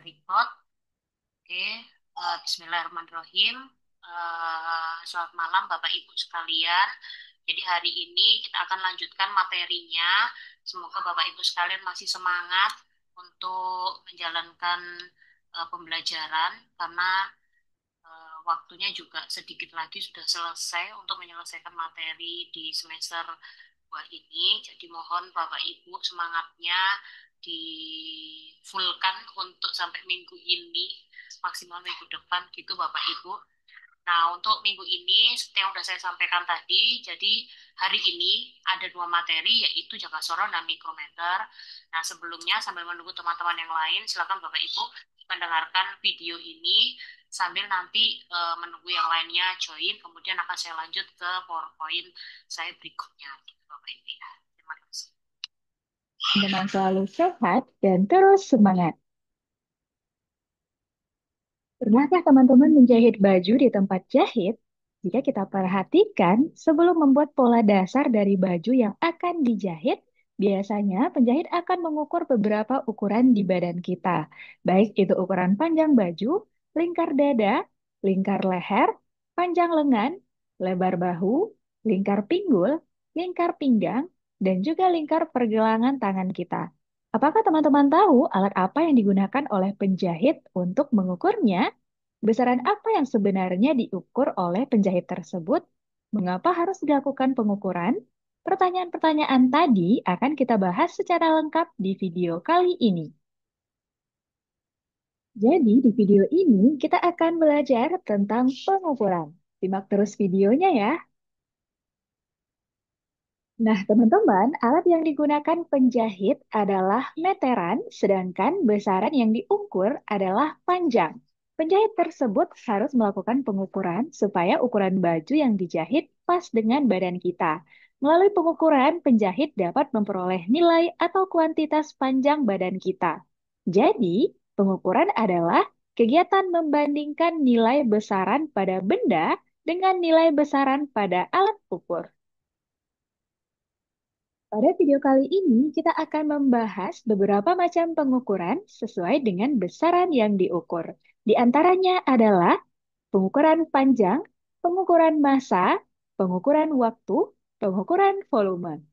record. Oke, Bismillahirrahmanirrahim. Selamat malam Bapak Ibu sekalian. Jadi hari ini kita akan lanjutkan materinya. Semoga Bapak Ibu sekalian masih semangat untuk menjalankan pembelajaran karena waktunya juga sedikit lagi sudah selesai untuk menyelesaikan materi di semester 2 ini. Jadi mohon Bapak Ibu semangatnya di fullkan untuk sampai minggu ini, maksimal minggu depan gitu Bapak Ibu. Nah, untuk minggu ini, seperti yang sudah saya sampaikan tadi, jadi hari ini ada dua materi, yaitu Jakasoro dan Mikrometer. Nah, sebelumnya, sambil menunggu teman-teman yang lain, silakan Bapak Ibu mendengarkan video ini, sambil nanti menunggu yang lainnya join, kemudian akan saya lanjut ke PowerPoint saya berikutnya. Gitu, Bapak Ibu ya. Terima kasih. Dengan selalu sehat dan terus semangat. Pernahkah teman-teman menjahit baju di tempat jahit? Jika kita perhatikan, sebelum membuat pola dasar dari baju yang akan dijahit, biasanya penjahit akan mengukur beberapa ukuran di badan kita, baik itu ukuran panjang baju, lingkar dada, lingkar leher, panjang lengan, lebar bahu, lingkar pinggul, lingkar pinggang, dan juga lingkar pergelangan tangan kita. Apakah teman-teman tahu alat apa yang digunakan oleh penjahit untuk mengukurnya? Besaran apa yang sebenarnya diukur oleh penjahit tersebut? Mengapa harus dilakukan pengukuran? Pertanyaan-pertanyaan tadi akan kita bahas secara lengkap di video kali ini. Jadi, di video ini kita akan belajar tentang pengukuran. Simak terus videonya ya. Nah, teman-teman, alat yang digunakan penjahit adalah meteran, sedangkan besaran yang diukur adalah panjang. Penjahit tersebut harus melakukan pengukuran supaya ukuran baju yang dijahit pas dengan badan kita. Melalui pengukuran, penjahit dapat memperoleh nilai atau kuantitas panjang badan kita. Jadi, pengukuran adalah kegiatan membandingkan nilai besaran pada benda dengan nilai besaran pada alat ukur. Pada video kali ini, kita akan membahas beberapa macam pengukuran sesuai dengan besaran yang diukur. Di antaranya adalah pengukuran panjang, pengukuran massa, pengukuran waktu, pengukuran volume.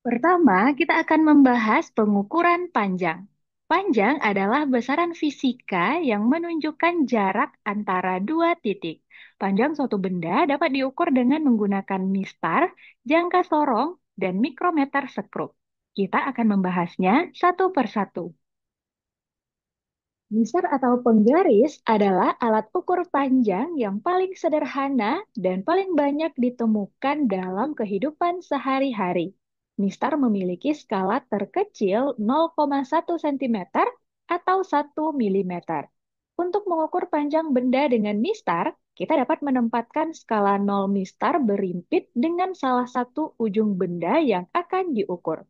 Pertama, kita akan membahas pengukuran panjang. Panjang adalah besaran fisika yang menunjukkan jarak antara dua titik. Panjang suatu benda dapat diukur dengan menggunakan mistar, jangka sorong, dan mikrometer sekrup. Kita akan membahasnya satu persatu. Mistar atau penggaris adalah alat ukur panjang yang paling sederhana dan paling banyak ditemukan dalam kehidupan sehari-hari. Mistar memiliki skala terkecil 0,1 cm atau 1 mm. Untuk mengukur panjang benda dengan mistar, kita dapat menempatkan skala 0 mistar berimpit dengan salah satu ujung benda yang akan diukur.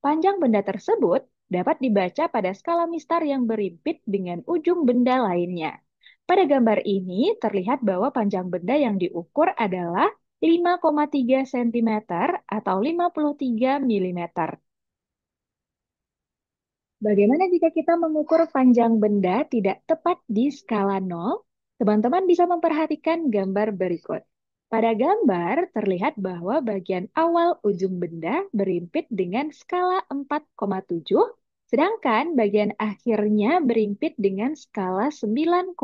Panjang benda tersebut dapat dibaca pada skala mistar yang berimpit dengan ujung benda lainnya. Pada gambar ini terlihat bahwa panjang benda yang diukur adalah 5,3 cm atau 53 mm. Bagaimana jika kita mengukur panjang benda tidak tepat di skala 0? Teman-teman bisa memperhatikan gambar berikut. Pada gambar terlihat bahwa bagian awal ujung benda berimpit dengan skala 4,7, sedangkan bagian akhirnya berimpit dengan skala 9,2.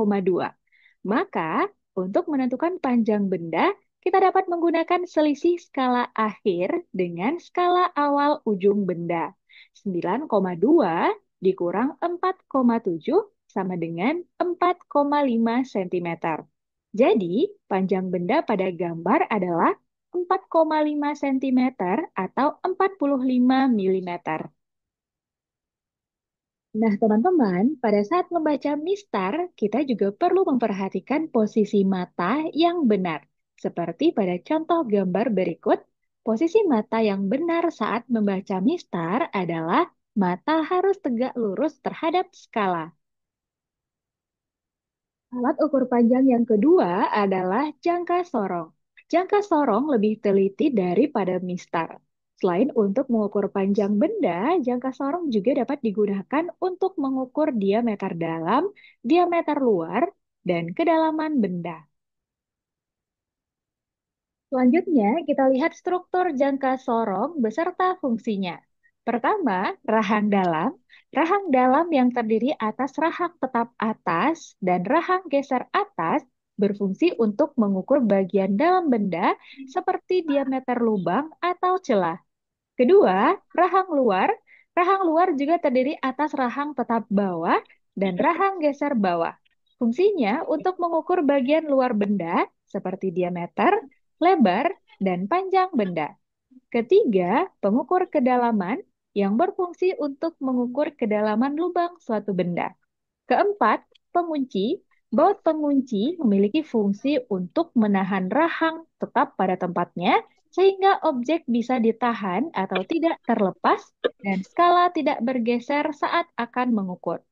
Maka, untuk menentukan panjang benda, kita dapat menggunakan selisih skala akhir dengan skala awal ujung benda. 9,2 dikurang 4,7 sama dengan 4,5 cm. Jadi, panjang benda pada gambar adalah 4,5 cm atau 45 mm. Nah, teman-teman, pada saat membaca mistar, kita juga perlu memperhatikan posisi mata yang benar. Seperti pada contoh gambar berikut, posisi mata yang benar saat membaca mistar adalah mata harus tegak lurus terhadap skala. Alat ukur panjang yang kedua adalah jangka sorong. Jangka sorong lebih teliti daripada mistar. Selain untuk mengukur panjang benda, jangka sorong juga dapat digunakan untuk mengukur diameter dalam, diameter luar, dan kedalaman benda. Selanjutnya, kita lihat struktur jangka sorong beserta fungsinya. Pertama, rahang dalam. Rahang dalam yang terdiri atas rahang tetap atas dan rahang geser atas berfungsi untuk mengukur bagian dalam benda seperti diameter lubang atau celah. Kedua, rahang luar. Rahang luar juga terdiri atas rahang tetap bawah dan rahang geser bawah. Fungsinya untuk mengukur bagian luar benda seperti diameter, lebar, dan panjang benda. Ketiga, pengukur kedalaman yang berfungsi untuk mengukur kedalaman lubang suatu benda. Keempat, pengunci. Baut pengunci memiliki fungsi untuk menahan rahang tetap pada tempatnya sehingga objek bisa ditahan atau tidak terlepas dan skala tidak bergeser saat akan mengukur.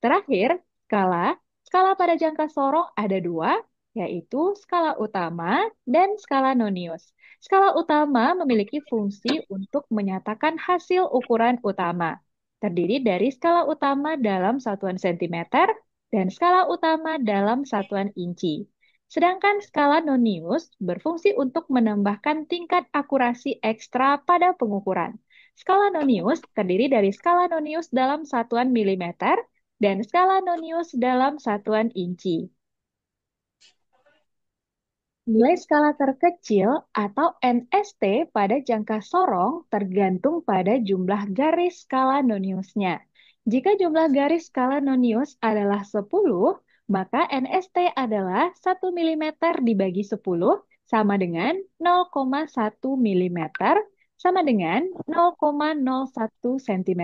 Terakhir, skala. Skala pada jangka sorong ada dua, yaitu skala utama dan skala nonius. Skala utama memiliki fungsi untuk menyatakan hasil ukuran utama. Terdiri dari skala utama dalam satuan sentimeter dan skala utama dalam satuan inci. Sedangkan skala nonius berfungsi untuk menambahkan tingkat akurasi ekstra pada pengukuran. Skala nonius terdiri dari skala nonius dalam satuan milimeter dan skala nonius dalam satuan inci. Nilai skala terkecil atau NST pada jangka sorong tergantung pada jumlah garis skala noniusnya. Jika jumlah garis skala nonius adalah 10, maka NST adalah 1 mm dibagi 10 sama dengan 0,1 mm sama dengan 0,01 cm.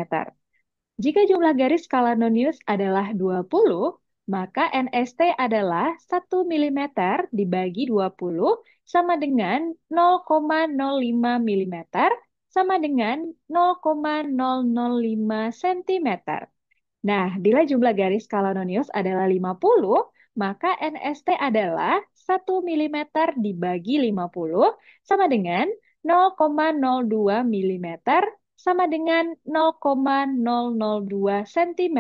Jika jumlah garis skala nonius adalah 20, maka NST adalah 1 mm dibagi 20 sama dengan 0,05 mm sama dengan 0,005 cm. Nah, bila jumlah garis skalononius adalah 50, maka NST adalah 1 mm dibagi 50 sama dengan 0,02 mm sama dengan 0,002 cm.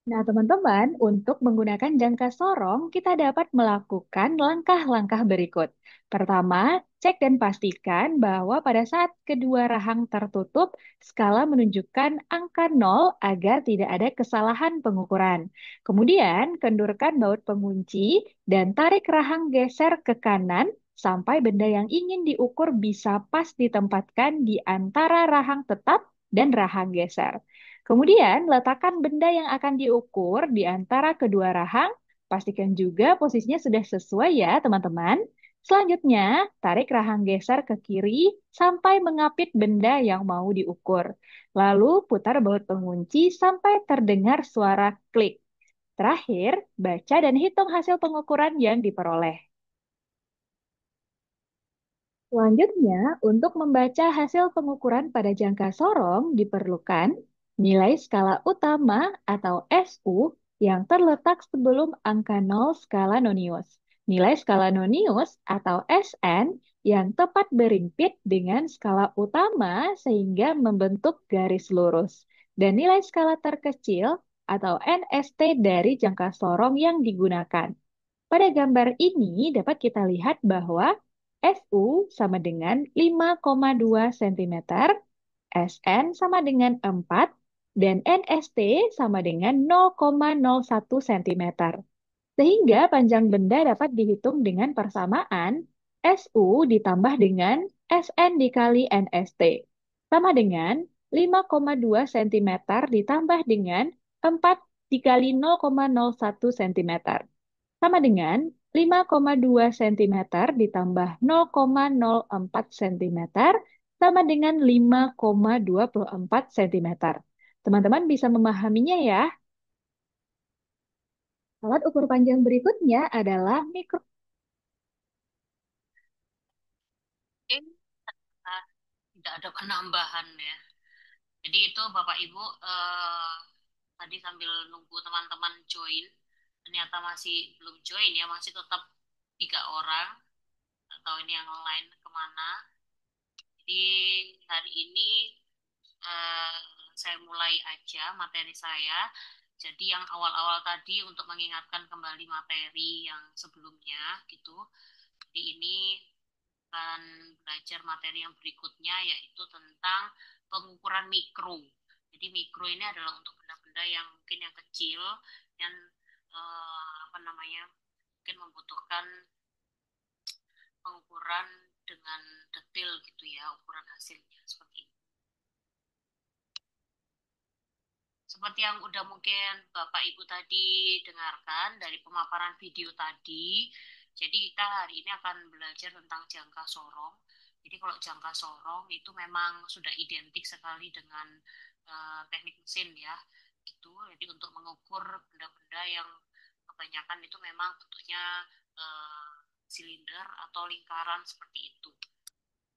Nah, teman-teman, untuk menggunakan jangka sorong, kita dapat melakukan langkah-langkah berikut. Pertama, cek dan pastikan bahwa pada saat kedua rahang tertutup, skala menunjukkan angka 0 agar tidak ada kesalahan pengukuran. Kemudian, kendurkan baut pengunci dan tarik rahang geser ke kanan sampai benda yang ingin diukur bisa pas ditempatkan di antara rahang tetap dan rahang geser. Kemudian, letakkan benda yang akan diukur di antara kedua rahang. Pastikan juga posisinya sudah sesuai ya, teman-teman. Selanjutnya, tarik rahang geser ke kiri sampai mengapit benda yang mau diukur. Lalu, putar baut pengunci sampai terdengar suara klik. Terakhir, baca dan hitung hasil pengukuran yang diperoleh. Selanjutnya, untuk membaca hasil pengukuran pada jangka sorong diperlukan nilai skala utama atau SU yang terletak sebelum angka 0 skala nonius. Nilai skala nonius atau SN yang tepat berimpit dengan skala utama sehingga membentuk garis lurus. Dan nilai skala terkecil atau NST dari jangka sorong yang digunakan. Pada gambar ini dapat kita lihat bahwa SU sama dengan 5,2 cm, SN sama dengan 4, dan NST sama dengan 0,01 cm. Sehingga panjang benda dapat dihitung dengan persamaan SU ditambah dengan SN dikali NST. Sama dengan 5,2 cm ditambah dengan 4 dikali 0,01 cm. Sama dengan 5,2 cm ditambah 0,04 cm sama dengan 5,24 cm. Teman-teman bisa memahaminya ya. Alat ukur panjang berikutnya adalah mikro. Oke, ah, tidak ada penambahan ya. Jadi itu Bapak Ibu tadi sambil nunggu teman-teman join, ternyata masih belum join ya, masih tetap 3 orang. atau ini yang lain kemana. Jadi hari ini eh, saya mulai aja materi saya. Jadi yang awal-awal tadi untuk mengingatkan kembali materi yang sebelumnya gitu. Jadi ini akan belajar materi yang berikutnya yaitu tentang pengukuran mikro. Jadi mikro ini adalah untuk benda-benda yang mungkin yang kecil yang apa namanya mungkin membutuhkan pengukuran dengan detail gitu ya ukuran hasilnya seperti itu. Seperti yang udah mungkin Bapak Ibu tadi dengarkan dari pemaparan video tadi, jadi kita hari ini akan belajar tentang jangka sorong. Jadi kalau jangka sorong itu memang sudah identik sekali dengan teknik mesin ya, gitu. Jadi untuk mengukur benda-benda yang kebanyakan itu memang bentuknya silinder atau lingkaran seperti itu.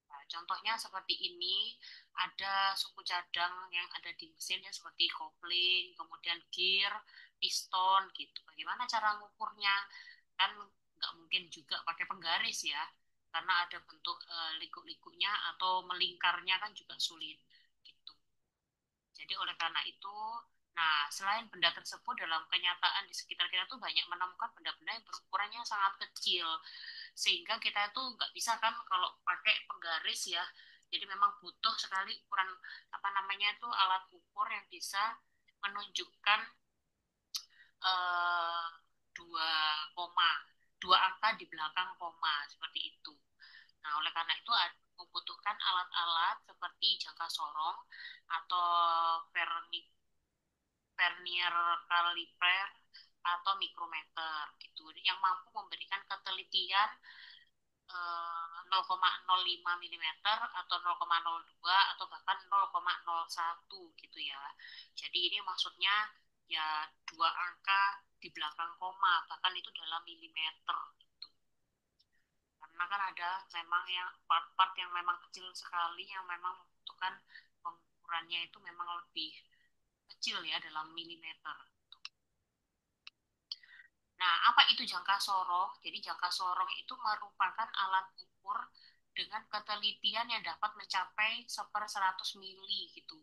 Nah, contohnya seperti ini, ada suku cadang yang ada di mesinnya seperti kopling, kemudian gear, piston gitu. Bagaimana cara ngukurnya? Kan nggak mungkin juga pakai penggaris ya, karena ada bentuk liku-likunya atau melingkarnya kan juga sulit gitu. Jadi oleh karena itu, nah selain benda tersebut dalam kenyataan di sekitar kita tuh banyak menemukan benda-benda yang berukurannya sangat kecil sehingga kita itu nggak bisa kan kalau pakai penggaris ya. Jadi memang butuh sekali ukuran apa namanya itu alat ukur yang bisa menunjukkan eh, dua koma, dua angka di belakang koma seperti itu. Nah, oleh karena itu membutuhkan alat-alat seperti jangka sorong atau vernier kaliper atau mikrometer gitu yang mampu memberikan ketelitian 0,05 mm atau 0,02 atau bahkan 0,01 gitu ya. Jadi ini maksudnya ya dua angka di belakang koma, bahkan itu dalam milimeter gitu. Karena kan ada memang yang part-part yang memang kecil sekali yang memang membutuhkan pengukurannya itu memang lebih kecil ya dalam milimeter. Nah, apa itu jangka sorong? Jadi jangka sorong itu merupakan alat ukur dengan ketelitian yang dapat mencapai 1/100 mili gitu.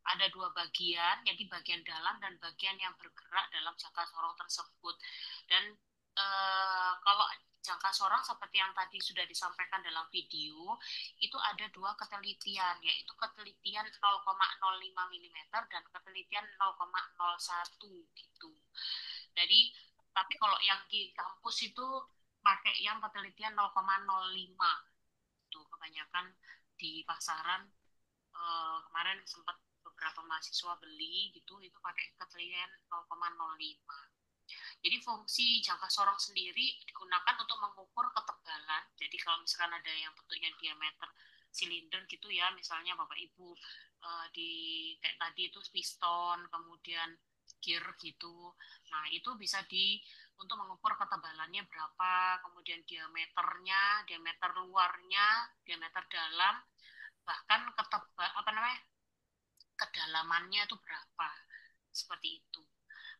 Ada dua bagian, jadi bagian dalam dan bagian yang bergerak dalam jangka sorong tersebut. Dan kalau jangka sorong seperti yang tadi sudah disampaikan dalam video, itu ada dua ketelitian, yaitu ketelitian 0,05 mm dan ketelitian 0,01 gitu. Jadi, tapi kalau yang di kampus itu pakai yang penelitian 0,05 itu kebanyakan di pasaran kemarin sempat beberapa mahasiswa beli gitu itu pakai ketelitian 0,05. Jadi fungsi jangka sorong sendiri digunakan untuk mengukur ketebalan. Jadi kalau misalkan ada yang bentuknya diameter silinder gitu ya, misalnya Bapak Ibu di kayak tadi itu piston, kemudian gear gitu. Nah, itu bisa untuk mengukur ketebalannya berapa, kemudian diameternya, diameter luarnya, diameter dalam, bahkan apa namanya? Kedalamannya itu berapa. Seperti itu.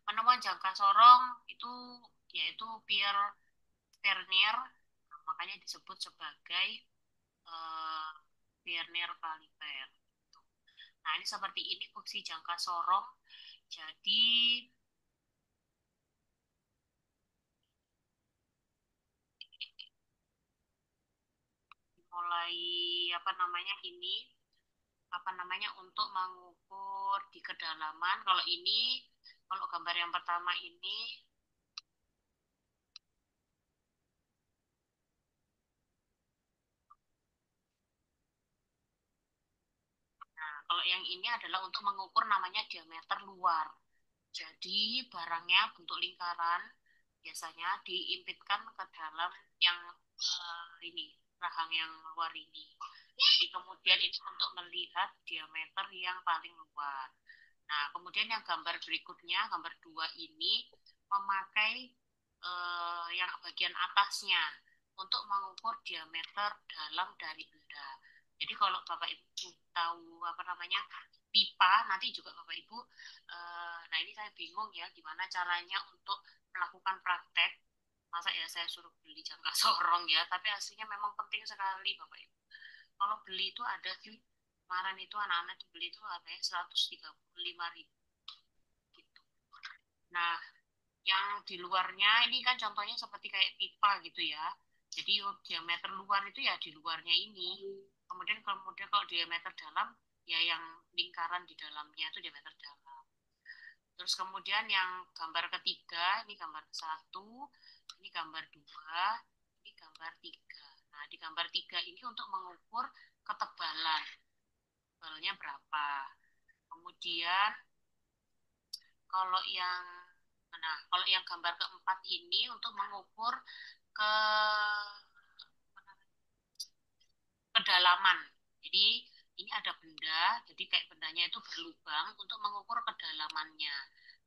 Penemuan jangka sorong itu yaitu Vernier, nah, makanya disebut sebagai uh, Vernier kaliper. Nah, ini seperti ini fungsi jangka sorong. Jadi mulai apa namanya ini apa namanya untuk mengukur di kedalaman. Kalau ini kalau gambar yang pertama ini nah, kalau yang ini adalah untuk mengukur namanya diameter luar. Jadi barangnya bentuk lingkaran biasanya diimpitkan ke dalam yang ini rahang yang luar ini. Jadi kemudian itu untuk melihat diameter yang paling luar. Nah, kemudian yang gambar berikutnya, gambar dua ini memakai yang bagian atasnya untuk mengukur diameter dalam dari benda. Jadi kalau Bapak Ibu tahu apa namanya pipa, nanti juga Bapak Ibu, nah ini saya bingung ya gimana caranya untuk melakukan praktek. Masa ya saya suruh beli jangka sorong ya, tapi aslinya memang penting sekali Bapak Ibu. Kalau beli itu ada sih, kemarin itu anak-anak dibeli itu harganya 135.000 gitu. Nah, yang di luarnya ini kan contohnya seperti kayak pipa gitu ya. Jadi diameter luar itu ya di luarnya ini. Kemudian kalau diameter dalam ya yang lingkaran di dalamnya itu diameter dalam. Terus kemudian yang gambar ketiga, ini gambar satu, ini gambar dua, ini gambar tiga. Nah, di gambar tiga ini untuk mengukur ketebalan, tebalnya berapa. Kemudian kalau yang kalau yang gambar keempat ini untuk mengukur ke kedalaman. Jadi ini ada benda, jadi kayak bendanya itu berlubang untuk mengukur kedalamannya.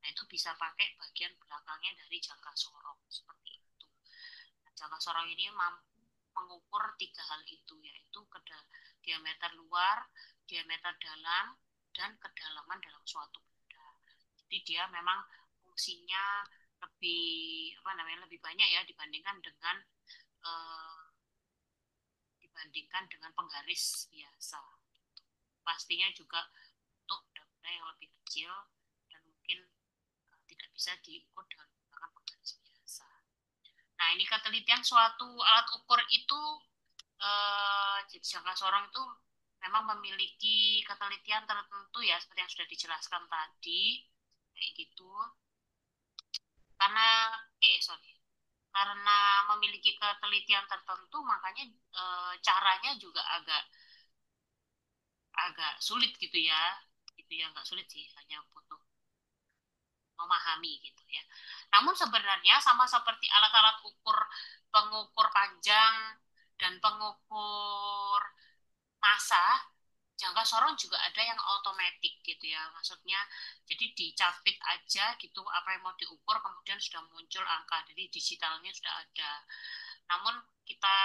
Nah, itu bisa pakai bagian belakangnya dari jangka sorong seperti itu. Nah, jangka sorong ini mampu mengukur tiga hal itu, yaitu diameter luar, diameter dalam, dan kedalaman dalam suatu benda. Jadi dia memang fungsinya lebih apa namanya lebih banyak ya eh, dibandingkan dengan penggaris biasa. Pastinya juga untuk benda-benda yang lebih kecil dan mungkin tidak bisa diukur dengan menggunakan penggaris biasa. Nah, ini ketelitian suatu alat ukur itu jadi jangka sorong itu memang memiliki ketelitian tertentu ya seperti yang sudah dijelaskan tadi kayak gitu. Karena sorry, karena memiliki ketelitian tertentu makanya caranya juga agak agak sulit gitu ya nggak sulit sih, hanya butuh memahami gitu ya. Namun sebenarnya sama seperti alat-alat ukur pengukur panjang dan pengukur massa, jangka sorong juga ada yang otomatis gitu ya. Maksudnya jadi dicapit aja gitu apa yang mau diukur kemudian sudah muncul angka. Jadi digitalnya sudah ada. Namun kita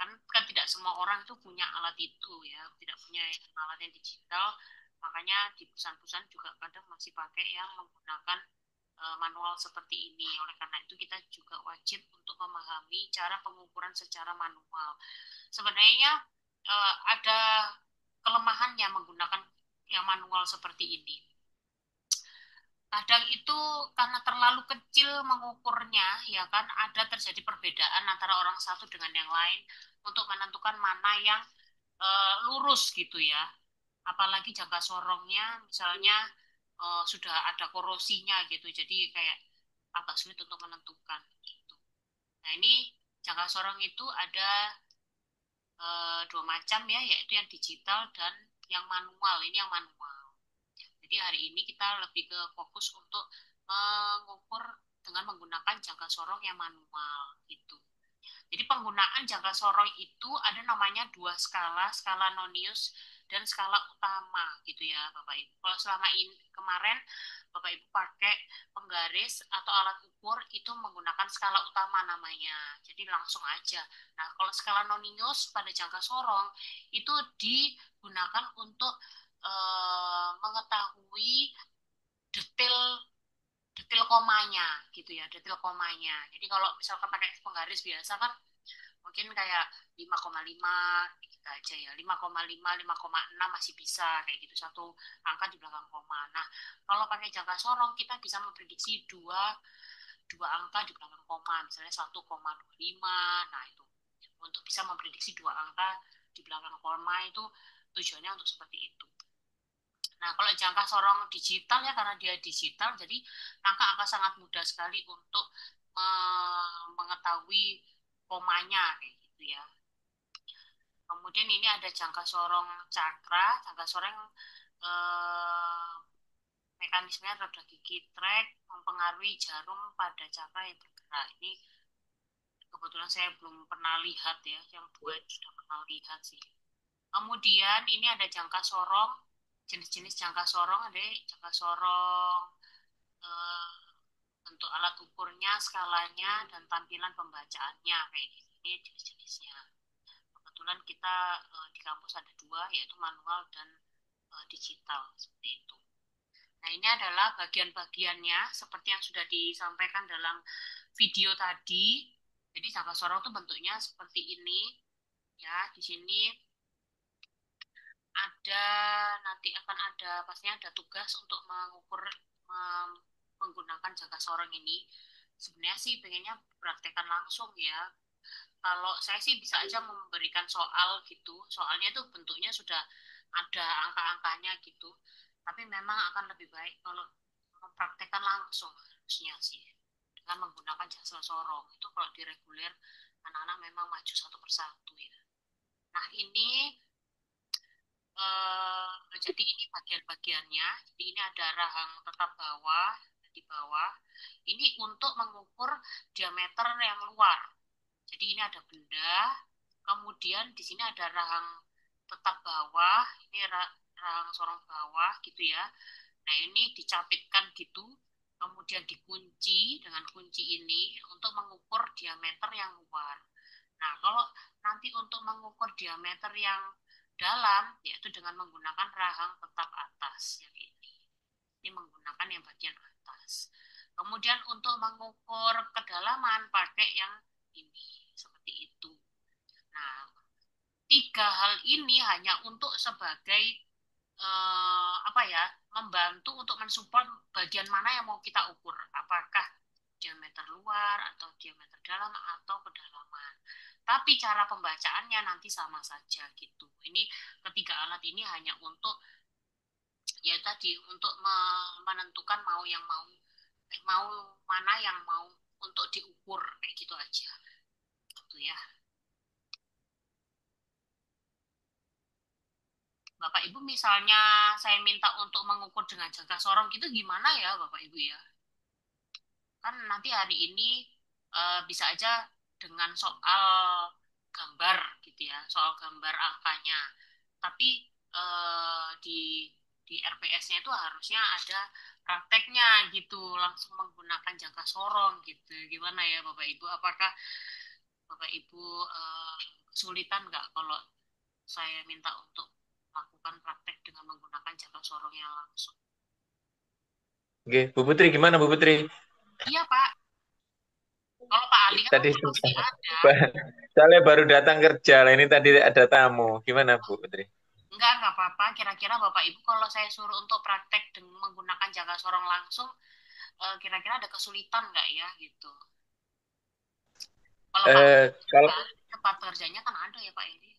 kan tidak semua orang itu punya alat itu ya, tidak punya alat yang digital. Makanya di perusahaan-perusahaan juga kadang masih pakai yang menggunakan manual seperti ini. Oleh karena itu kita juga wajib untuk memahami cara pengukuran secara manual. Sebenarnya ada kelemahannya menggunakan yang manual seperti ini. Kadang itu karena terlalu kecil mengukurnya, ya kan, ada terjadi perbedaan antara orang satu dengan yang lain untuk menentukan mana yang lurus gitu ya. Apalagi jangka sorongnya, misalnya sudah ada korosinya gitu, jadi kayak agak sulit untuk menentukan gitu. Nah ini jangka sorong itu ada dua macam ya, yaitu yang digital dan yang manual. Ini yang manual. Jadi hari ini kita lebih ke fokus untuk mengukur dengan menggunakan jangka sorong yang manual gitu. Jadi penggunaan jangka sorong itu ada namanya dua skala, skala nonius dan skala utama gitu ya Bapak Ibu. Kalau selama ini kemarin Bapak Ibu pakai penggaris atau alat ukur itu menggunakan skala utama namanya. Jadi langsung aja. Nah, kalau skala nonius pada jangka sorong itu digunakan untuk mengetahui detail detail komanya gitu ya, detail komanya. Jadi kalau misalkan pakai penggaris biasa kan mungkin kayak 5,5 kita aja ya, 5,5, 5,6 masih bisa kayak gitu, satu angka di belakang koma. Nah, kalau pakai jangka sorong kita bisa memprediksi dua dua angka di belakang koma, misalnya 1,25. Nah, itu untuk bisa memprediksi dua angka di belakang koma itu tujuannya untuk seperti itu. Nah, kalau jangka sorong digital ya karena dia digital, jadi angka-angka sangat mudah sekali untuk mengetahui komanya kayak gitu ya. Kemudian ini ada jangka sorong cakra, jangka sorong eh, mekanismenya roda gigi trek mempengaruhi jarum pada cakra yang bergerak. Ini kebetulan saya belum pernah lihat ya, yang dua itu sudah pernah lihat sih. Kemudian ini ada jangka sorong, jenis-jenis jangka sorong ada jangka sorong eh, bentuk alat ukurnya, skalanya, dan tampilan pembacaannya kayak gini. Ini jenis-jenisnya. Kebetulan kita di kampus ada dua, yaitu manual dan digital seperti itu. Nah, ini adalah bagian-bagiannya seperti yang sudah disampaikan dalam video tadi. Jadi jangka sorong itu bentuknya seperti ini. Ya, di sini ada nanti akan ada pastinya ada tugas untuk mengukur menggunakan jangka sorong ini. Sebenarnya sih pengennya praktekkan langsung ya. Kalau saya sih bisa aja memberikan soal gitu. Soalnya itu bentuknya sudah ada angka-angkanya gitu. Tapi memang akan lebih baik kalau mempraktekkan langsung harusnya sih. Dengan menggunakan jasa sorong. Itu kalau di reguler anak-anak memang maju satu persatu ya. Nah ini jadi ini bagian-bagiannya. Jadi ini ada rahang tetap bawah di bawah. Ini untuk mengukur diameter yang luar. Jadi ini ada benda, kemudian di sini ada rahang tetap bawah, ini rahang sorong bawah gitu ya. Nah ini dicapitkan gitu, kemudian dikunci dengan kunci ini untuk mengukur diameter yang luar. Nah kalau nanti untuk mengukur diameter yang dalam, yaitu dengan menggunakan rahang tetap atas yang ini. Ini menggunakan yang bagian atas. Kemudian untuk mengukur kedalaman pakai yang ini seperti itu. Nah, tiga hal ini hanya untuk sebagai apa ya, membantu untuk mensupport bagian mana yang mau kita ukur. Apakah diameter luar atau diameter dalam atau kedalaman. Tapi cara pembacaannya nanti sama saja gitu. Ini ketiga alat ini hanya untuk ya tadi untuk menentukan mau yang mau mana yang mau untuk diukur kayak gitu aja. Gitu ya. Bapak Ibu misalnya saya minta untuk mengukur dengan jangka sorong itu gimana ya Bapak Ibu ya? Kan nanti hari ini bisa aja dengan soal gambar gitu ya, soal gambar angkanya. Tapi di RPS-nya itu harusnya ada prakteknya gitu, langsung menggunakan jangka sorong gitu. Gimana ya Bapak Ibu? Apakah Bapak Ibu kesulitan nggak kalau saya minta untuk melakukan praktek dengan menggunakan jangka sorongnya langsung? Oke, Bu Putri gimana Bu Putri? Iya Pak, kalau Pak Ali kan Tadi pasti ada. soalnya baru datang kerja lah ini tadi ada tamu. Gimana Bu Putri? Enggak apa-apa. Kira-kira Bapak Ibu kalau saya suruh untuk praktek dengan menggunakan jangka sorong langsung, kira-kira ada kesulitan nggak ya gitu? Kalau Pak Ali Kalau kan tempat kerjanya kan ada ya Pak Edi.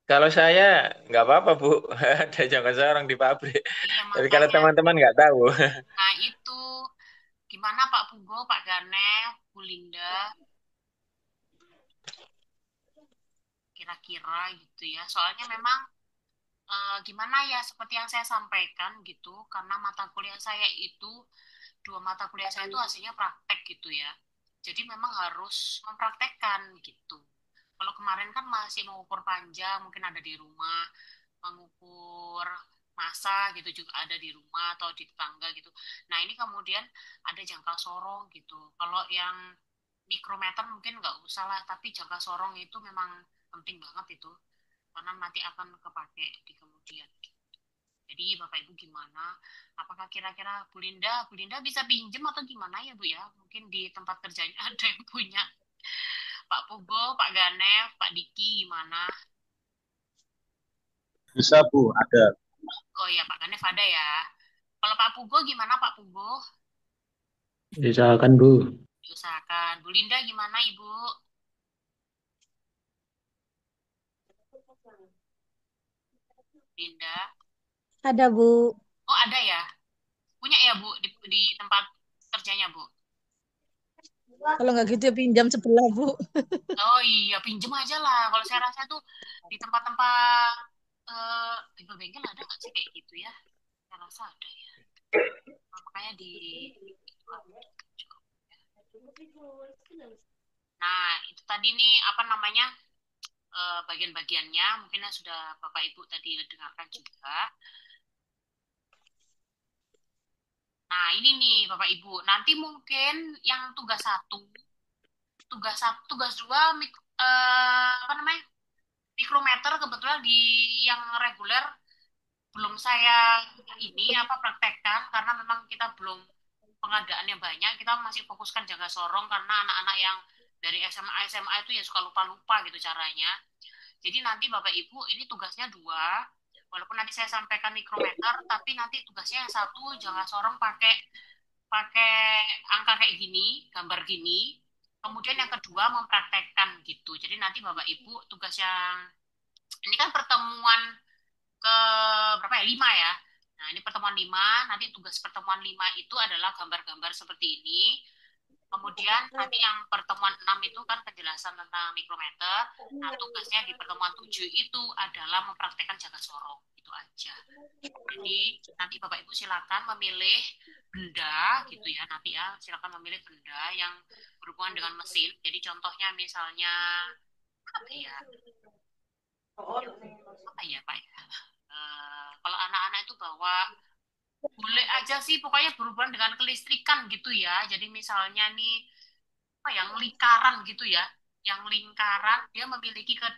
kalau saya nggak apa-apa Bu, ada jangka seorang di pabrik. Iya Tapi kalau makanya. teman-teman nggak tahu, Nah itu gimana Pak Pugo, Pak Gane, Bu Linda, kira-kira gitu ya. Soalnya memang gimana ya seperti yang saya sampaikan gitu, karena mata kuliah saya itu dua mata kuliah saya itu hasilnya praktek gitu ya. Jadi memang harus mempraktekkan gitu. Kalau kemarin kan masih mengukur panjang, mungkin ada di rumah, mengukur masa gitu juga ada di rumah atau di tetangga gitu. Nah ini kemudian ada jangka sorong gitu. Kalau yang mikrometer mungkin nggak usah lah, tapi jangka sorong itu memang penting banget itu karena nanti akan kepake di kemudian. Jadi Bapak Ibu gimana? Apakah kira-kira Bu Linda bisa pinjem atau gimana ya Bu ya? Mungkin di tempat kerjanya ada yang punya. Pak Pugo, Pak Ganef, Pak Diki gimana? Bisa Bu, ada. Oh ya Pak Ganef ada ya. Kalau Pak Pugo gimana Pak Pugo? Diusahakan Bu. Diusahakan. Bu Linda gimana Ibu? Linda. Ada, Bu. Oh ada ya? Punya ya Bu di tempat kerjanya Bu? Kalau nggak gitu ya pinjam sebelah, Bu. Oh iya pinjem aja lah. Kalau saya rasa tuh di tempat-tempat bengkel-bengkel ada nggak sih kayak gitu ya? Saya rasa ada ya. Makanya di itu ada. Nah, itu tadi nih apa namanya bagian-bagiannya mungkin yang sudah Bapak Ibu tadi dengarkan juga. Nah, ini nih Bapak Ibu, nanti mungkin yang tugas dua apa namanya mikrometer kebetulan di yang reguler belum saya ini praktekkan karena memang kita belum pengadaannya banyak, kita masih fokuskan jaga sorong karena anak-anak yang dari SMA itu ya suka lupa-lupa gitu caranya. Jadi nanti Bapak Ibu ini tugasnya dua, walaupun nanti saya sampaikan mikrometer, tapi nanti tugasnya yang satu jaga sorong pakai pakai angka kayak gini, gambar gini. Kemudian yang kedua mempraktekkan gitu. Jadi nanti Bapak Ibu tugas yang ini kan pertemuan ke berapa ya? 5 ya. Nah, ini pertemuan 5. Nanti tugas pertemuan 5 itu adalah gambar-gambar seperti ini. Kemudian nanti yang pertemuan 6 itu kan penjelasan tentang mikrometer. Nah, tugasnya di pertemuan 7 itu adalah mempraktekkan jaga sorong. Itu aja. Jadi nanti Bapak Ibu silakan memilih benda gitu ya. Nanti ya silakan memilih benda yang berhubungan dengan mesin. Jadi contohnya misalnya apa ya? Apa ya Pak ya? Kalau anak-anak itu bawa boleh aja sih pokoknya berhubungan dengan kelistrikan gitu ya. Jadi misalnya nih apa yang lingkaran gitu ya. Yang lingkaran dia memiliki ke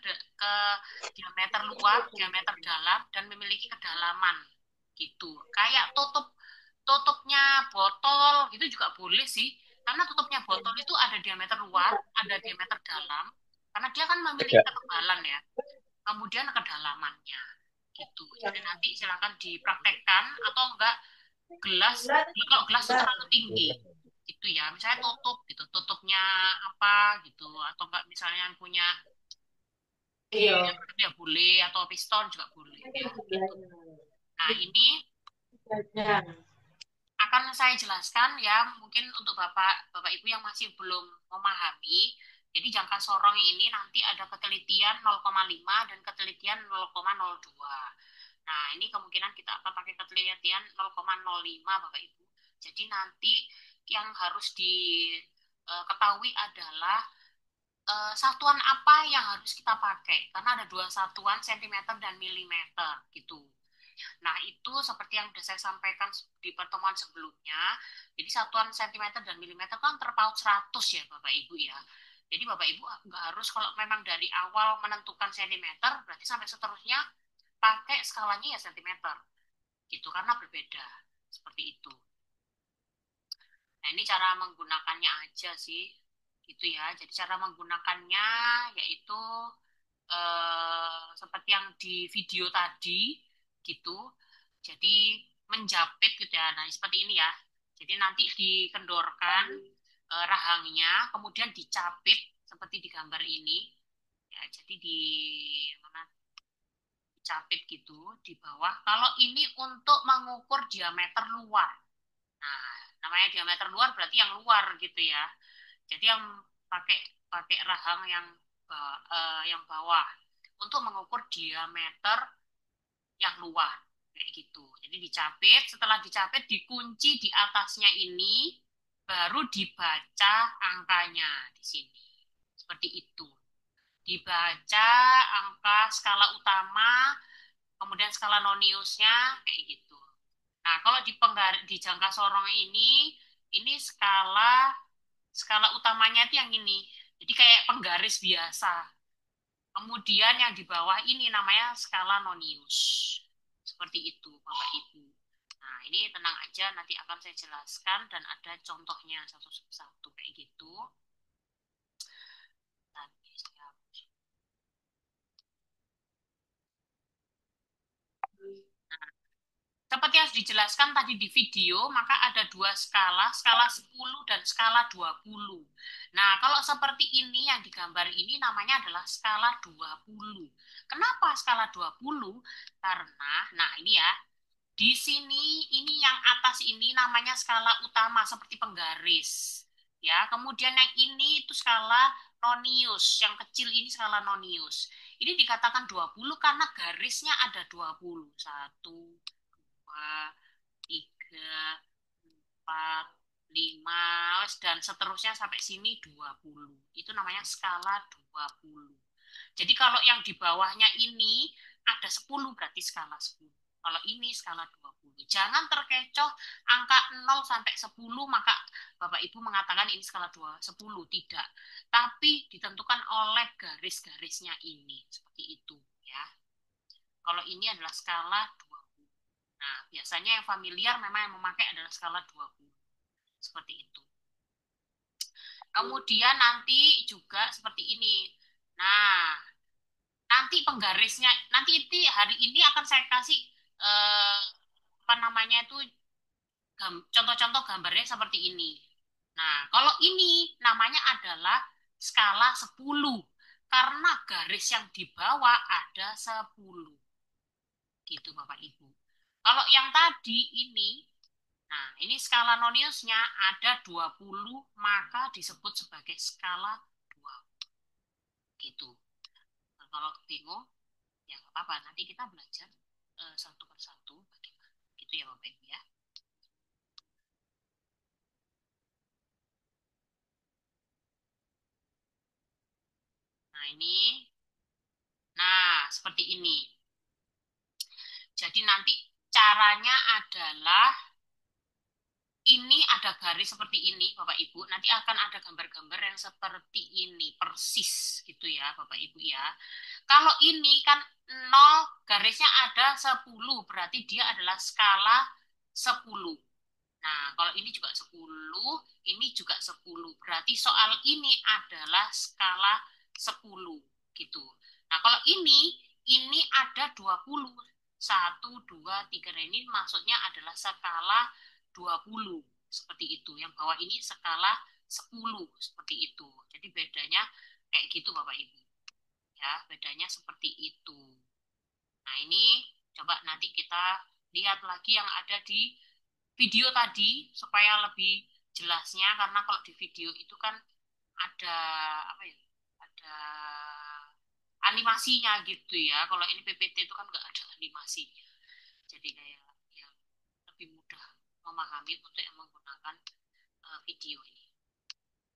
diameter luar, diameter dalam dan memiliki kedalaman gitu. Kayak tutupnya botol itu juga boleh sih. Karena tutupnya botol itu ada diameter luar, ada diameter dalam. Karena dia kan memiliki Ya. ketebalan ya. Kemudian kedalamannya gitu. Jadi nanti silakan dipraktekkan atau enggak kalau gelas itu terlalu tinggi gitu ya. Misalnya tutup gitu, tutupnya apa gitu atau enggak misalnya yang punya gear ya boleh atau piston juga boleh ya gitu. Nah, ini akan saya jelaskan ya mungkin untuk Bapak Ibu yang masih belum memahami. Jadi jangka sorong ini nanti ada ketelitian 0,5 dan ketelitian 0,02. Nah, ini kemungkinan kita akan pakai ketelitian 0,05 Bapak Ibu. Jadi nanti yang harus diketahui adalah satuan apa yang harus kita pakai. Karena ada dua satuan, sentimeter dan milimeter gitu. Nah, itu seperti yang sudah saya sampaikan di pertemuan sebelumnya. Jadi satuan sentimeter dan milimeter kan terpaut 100 ya Bapak Ibu ya. Jadi Bapak Ibu nggak harus kalau memang dari awal menentukan sentimeter, berarti sampai seterusnya pakai skalanya ya sentimeter. Gitu, karena berbeda. Seperti itu. Nah, ini cara menggunakannya aja sih. Gitu ya. Jadi cara menggunakannya yaitu seperti yang di video tadi gitu. Jadi menjapit gitu ya. Nah, seperti ini ya. Jadi nanti dikendorkan rahangnya, kemudian dicapit seperti di gambar ini. Ya, jadi di mana dicapit gitu di bawah. Kalau ini untuk mengukur diameter luar. Nah, namanya diameter luar berarti yang luar gitu ya. Jadi yang pakai pakai rahang yang bawah untuk mengukur diameter yang luar kayak gitu. Jadi dicapit, setelah dicapit dikunci di atasnya ini baru dibaca angkanya di sini. Seperti itu. Dibaca angka skala utama, kemudian skala noniusnya kayak gitu. Nah, kalau di jangka sorong ini skala utamanya itu yang ini. Jadi kayak penggaris biasa. Kemudian yang di bawah ini namanya skala nonius. Seperti itu, Bapak Ibu. Nah, ini tenang aja, nanti akan saya jelaskan dan ada contohnya satu-satu kayak gitu. Nanti saya seperti yang dijelaskan tadi di video, maka ada dua skala 10 dan skala 20. Nah, kalau seperti ini yang digambar ini namanya adalah skala 20. Kenapa skala 20? Karena, nah ini ya, di sini ini yang atas ini namanya skala utama seperti penggaris. Ya, kemudian yang ini itu skala nonius, yang kecil ini skala nonius. Ini dikatakan 20 karena garisnya ada 20. Satu, dua, tiga, empat, lima, dan seterusnya sampai sini 20. Itu namanya skala 20. Jadi kalau yang di bawahnya ini ada 10 berarti skala 10. Kalau ini skala 20. Jangan terkecoh angka 0 sampai 10 maka Bapak Ibu mengatakan ini skala 10. Tidak. Tapi ditentukan oleh garis-garisnya ini. Seperti itu ya. Kalau ini adalah skala 20. Biasanya yang familiar memang yang memakai adalah skala 20. Seperti itu. Kemudian nanti juga seperti ini. Nah, nanti penggarisnya, nanti hari ini akan saya kasih apa namanya itu contoh-contoh gambarnya seperti ini. Nah, kalau ini namanya adalah skala 10 karena garis yang di bawah ada 10. Gitu Bapak Ibu. Kalau yang tadi ini, nah ini skala noniusnya ada 20 maka disebut sebagai skala 2. Gitu. Nah, kalau bingung ya nggak apa-apa, nanti kita belajar satu persatu bagaimana. Gitu ya Bapak Ibu ya. Nah ini, nah seperti ini. Jadi nanti caranya adalah ini ada garis seperti ini Bapak Ibu. Nanti akan ada gambar-gambar yang seperti ini persis gitu ya Bapak Ibu ya. Kalau ini kan 0 garisnya ada 10 berarti dia adalah skala 10. Nah, kalau ini juga 10, ini juga 10. Berarti soal ini adalah skala 10 gitu. Nah, kalau ini ada 20. 1, 2, 3. Nah, ini maksudnya adalah skala 20. Seperti itu. Yang bawah ini skala 10. Seperti itu. Jadi bedanya kayak gitu Bapak Ibu. Ya, bedanya seperti itu. Nah, ini coba nanti kita lihat lagi yang ada di video tadi supaya lebih jelasnya karena kalau di video itu kan ada apa ya? Ada animasinya gitu ya. Kalau ini PPT itu kan nggak ada animasinya. Jadi kayak ya lebih mudah memahami untuk yang menggunakan video ini.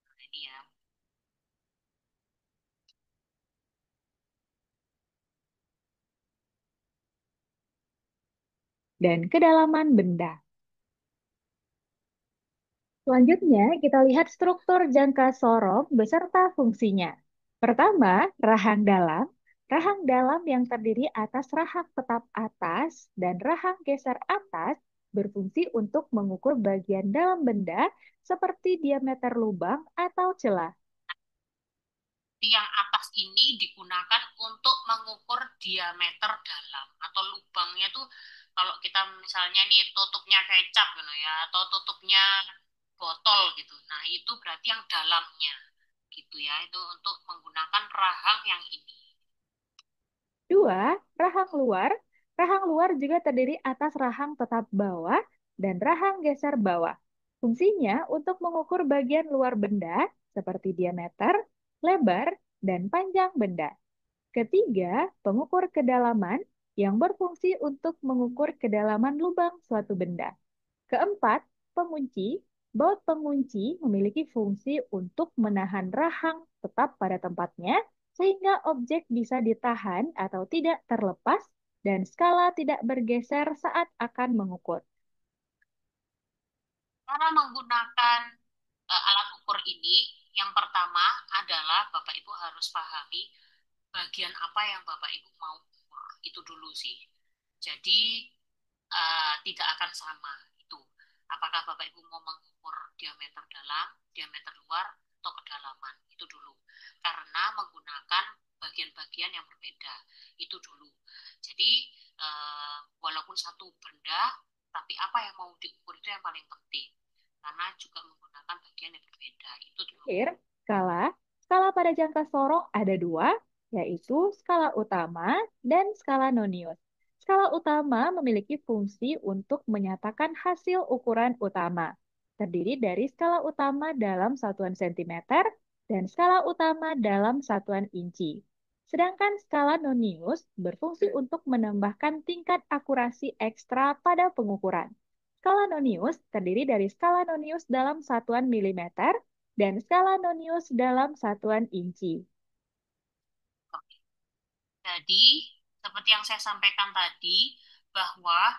Nah, ini ya. Dan kedalaman benda. Selanjutnya, kita lihat struktur jangka sorong beserta fungsinya. Pertama, rahang dalam. Rahang dalam yang terdiri atas rahang tetap atas dan rahang geser atas berfungsi untuk mengukur bagian dalam benda seperti diameter lubang atau celah. Yang atas ini digunakan untuk mengukur diameter dalam atau lubangnya tuh kalau kita misalnya nih tutupnya kecap gitu ya atau tutupnya botol gitu. Nah, itu berarti yang dalamnya gitu ya. Itu untuk menggunakan rahang yang ini. Dua, rahang luar. Rahang luar juga terdiri atas rahang tetap bawah dan rahang geser bawah. Fungsinya untuk mengukur bagian luar benda seperti diameter, lebar, dan panjang benda. Ketiga, pengukur kedalaman yang berfungsi untuk mengukur kedalaman lubang suatu benda. Keempat, pengunci. Baut pengunci memiliki fungsi untuk menahan rahang tetap pada tempatnya sehingga objek bisa ditahan atau tidak terlepas dan skala tidak bergeser saat akan mengukur. Cara menggunakan alat ukur ini, yang pertama adalah Bapak Ibu harus pahami bagian apa yang Bapak Ibu mau ukur. Itu dulu sih. Jadi tidak akan sama itu. Apakah Bapak Ibu mau mengukur diameter dalam, diameter luar, atau kedalaman? Itu dulu. Karena menggunakan bagian-bagian yang berbeda. Itu dulu. Jadi walaupun satu benda, tapi apa yang mau diukur itu yang paling penting. Karena juga menggunakan bagian yang berbeda. Itu dulu. Terakhir, skala. Skala pada jangka sorong ada dua, yaitu skala utama dan skala nonius. Skala utama memiliki fungsi untuk menyatakan hasil ukuran utama. Terdiri dari skala utama dalam satuan sentimeter dan skala utama dalam satuan inci. Sedangkan skala nonius berfungsi untuk menambahkan tingkat akurasi ekstra pada pengukuran. Skala nonius terdiri dari skala nonius dalam satuan milimeter dan skala nonius dalam satuan inci. Jadi, seperti yang saya sampaikan tadi, bahwa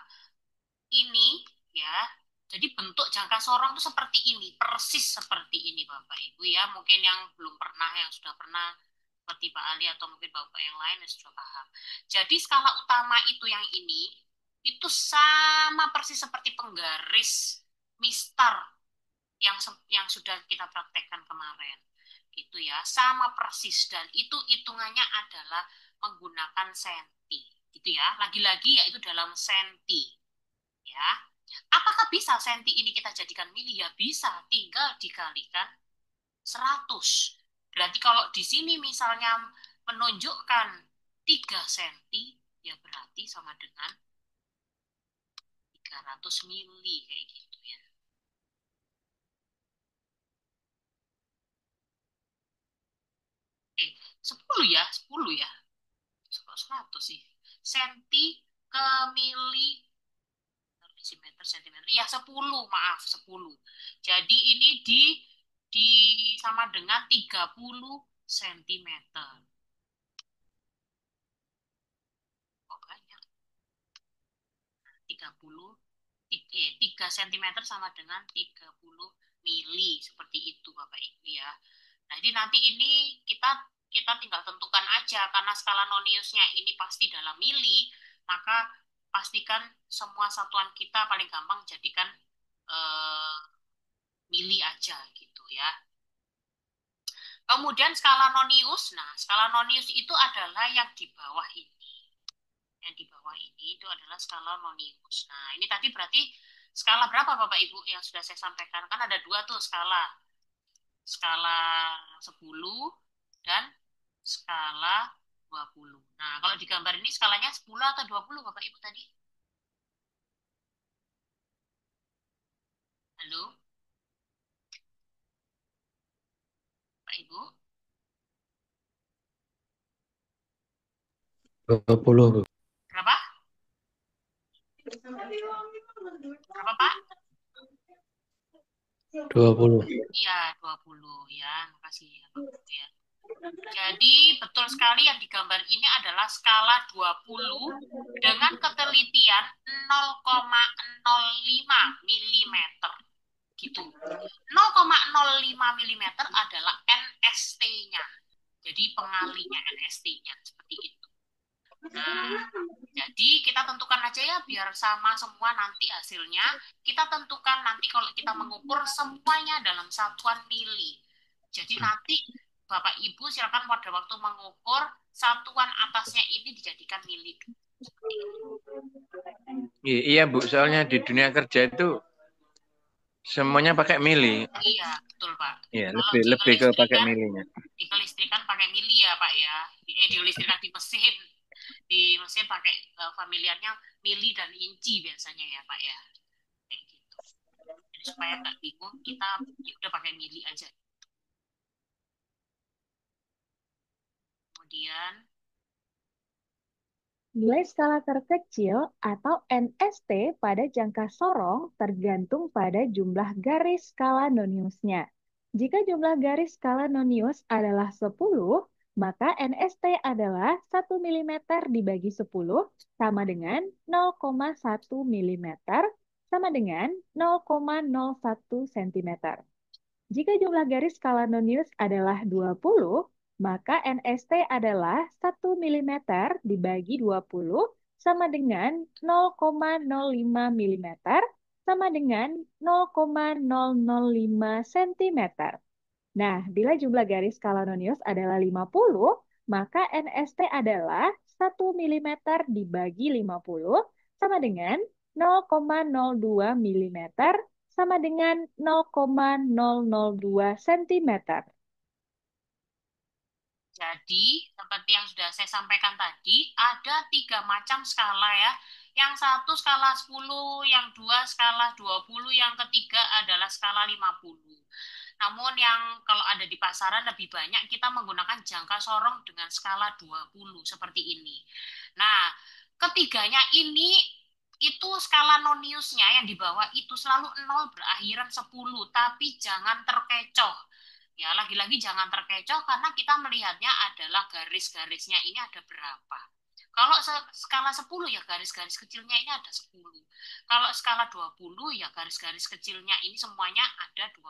ini ya, jadi bentuk jangka sorong itu seperti ini, persis seperti ini Bapak Ibu ya. Mungkin yang belum pernah, yang sudah pernah seperti Pak Ali atau mungkin Bapak yang lain yang sudah paham. Jadi skala utama itu yang ini, itu sama persis seperti penggaris mistar yang sudah kita praktekkan kemarin. Gitu ya, sama persis dan itu hitungannya adalah menggunakan senti. Gitu ya. Lagi-lagi yaitu dalam senti, ya. Apakah bisa senti ini kita jadikan mili? Ya bisa, tinggal dikalikan 100. Berarti kalau di sini misalnya menunjukkan 3 senti, ya berarti sama dengan 300 mili kayak gitu ya. Eh, 10 ya, 10 ya. 100 sih. Senti ke mili desimeter sentimeter. Ya 10, maaf 10. Jadi ini di sama dengan 30 sentimeter. Oh, banyak. 30 3 cm sama dengan 30 mili seperti itu Bapak Ibu ya. Nah, jadi nanti ini kita kita tinggal tentukan aja karena skala noniusnya ini pasti dalam mili, maka pastikan semua satuan kita paling gampang jadikan eh, mili aja gitu ya. Kemudian skala nonius, nah skala nonius itu adalah yang di bawah ini. Yang di bawah ini itu adalah skala nonius. Nah, ini tadi berarti skala berapa Bapak Ibu yang sudah saya sampaikan? Kan ada 2 tuh skala. Skala 10 dan skala 20. Nah, kalau di gambar ini skalanya 10 atau 20 Bapak Ibu tadi? Halo, Pak Ibu? 20, Bu. Berapa? Berapa Pak? 20. Iya, 20 ya. Makasih ya Pak Ibu ya. Jadi betul sekali yang digambar ini adalah skala 20 dengan ketelitian 0,05 mm gitu. 0,05 mm adalah NST-nya. Jadi pengalinya NST-nya seperti itu. Nah, jadi kita tentukan aja ya biar sama semua nanti hasilnya. Kita tentukan nanti kalau kita mengukur semuanya dalam satuan mili. Jadi nanti Bapak Ibu silakan pada waktu mengukur satuan atasnya ini dijadikan mili. Seperti itu. Iya Bu, soalnya di dunia kerja itu semuanya pakai mili. Iya, betul Pak. Iya, Kalau lebih ke pakai dikelistrikan, milinya. dikelistrikan pakai mili ya Pak ya. Dikelistrikan di mesin. Di mesin pakai familiarnya mili dan inci biasanya ya Pak ya. Kayak gitu. Jadi supaya nggak bingung, kita ya udah pakai mili aja. Kemudian, Nilai skala terkecil atau NST pada jangka sorong tergantung pada jumlah garis skala noniusnya. Jika jumlah garis skala nonius adalah 10, maka NST adalah 1 mm dibagi 10 sama dengan 0,1 mm sama dengan 0,01 cm. Jika jumlah garis skala nonius adalah 20, maka NST adalah 1 mm dibagi 20 sama dengan 0,05 mm sama dengan 0,005 cm. Nah, bila jumlah garis skala nonius adalah 50, maka NST adalah 1 mm dibagi 50 sama dengan 0,02 mm sama dengan 0,002 cm. jadi seperti yang sudah saya sampaikan tadi, ada 3 macam skala ya. Yang satu skala 10, yang dua skala 20, yang ketiga adalah skala 50. Namun yang kalau ada di pasaran lebih banyak kita menggunakan jangka sorong dengan skala 20 seperti ini. Nah, ketiganya ini itu skala noniusnya yang di bawah itu selalu 0 berakhiran 10, tapi jangan terkecoh. Ya, lagi-lagi jangan terkecoh karena kita melihatnya adalah garis-garisnya ini ada berapa. Kalau skala 10 ya garis-garis kecilnya ini ada 10. Kalau skala 20 ya garis-garis kecilnya ini semuanya ada 20.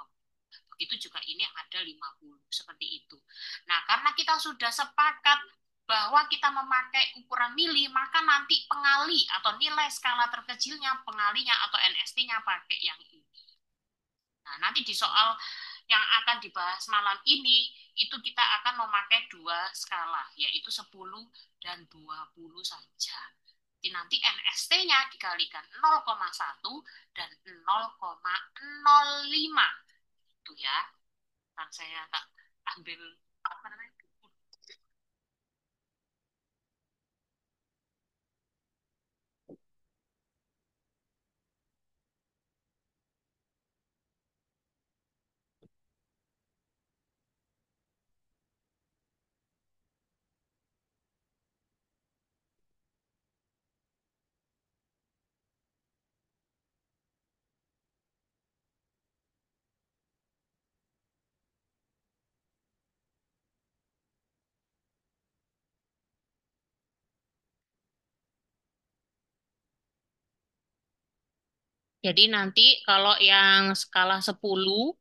Begitu juga ini ada 50, seperti itu. Nah, karena kita sudah sepakat bahwa kita memakai ukuran mili, maka nanti pengali atau nilai skala terkecilnya, pengalinya atau NST-nya pakai yang ini. Nah, nanti di soal yang akan dibahas malam ini, itu kita akan memakai dua skala, yaitu 10 dan 20 saja. Jadi nanti NST-nya dikalikan 0,1 dan 0,05. Itu ya. Ntar saya tak ambil apa namanya? Jadi nanti kalau yang skala 10,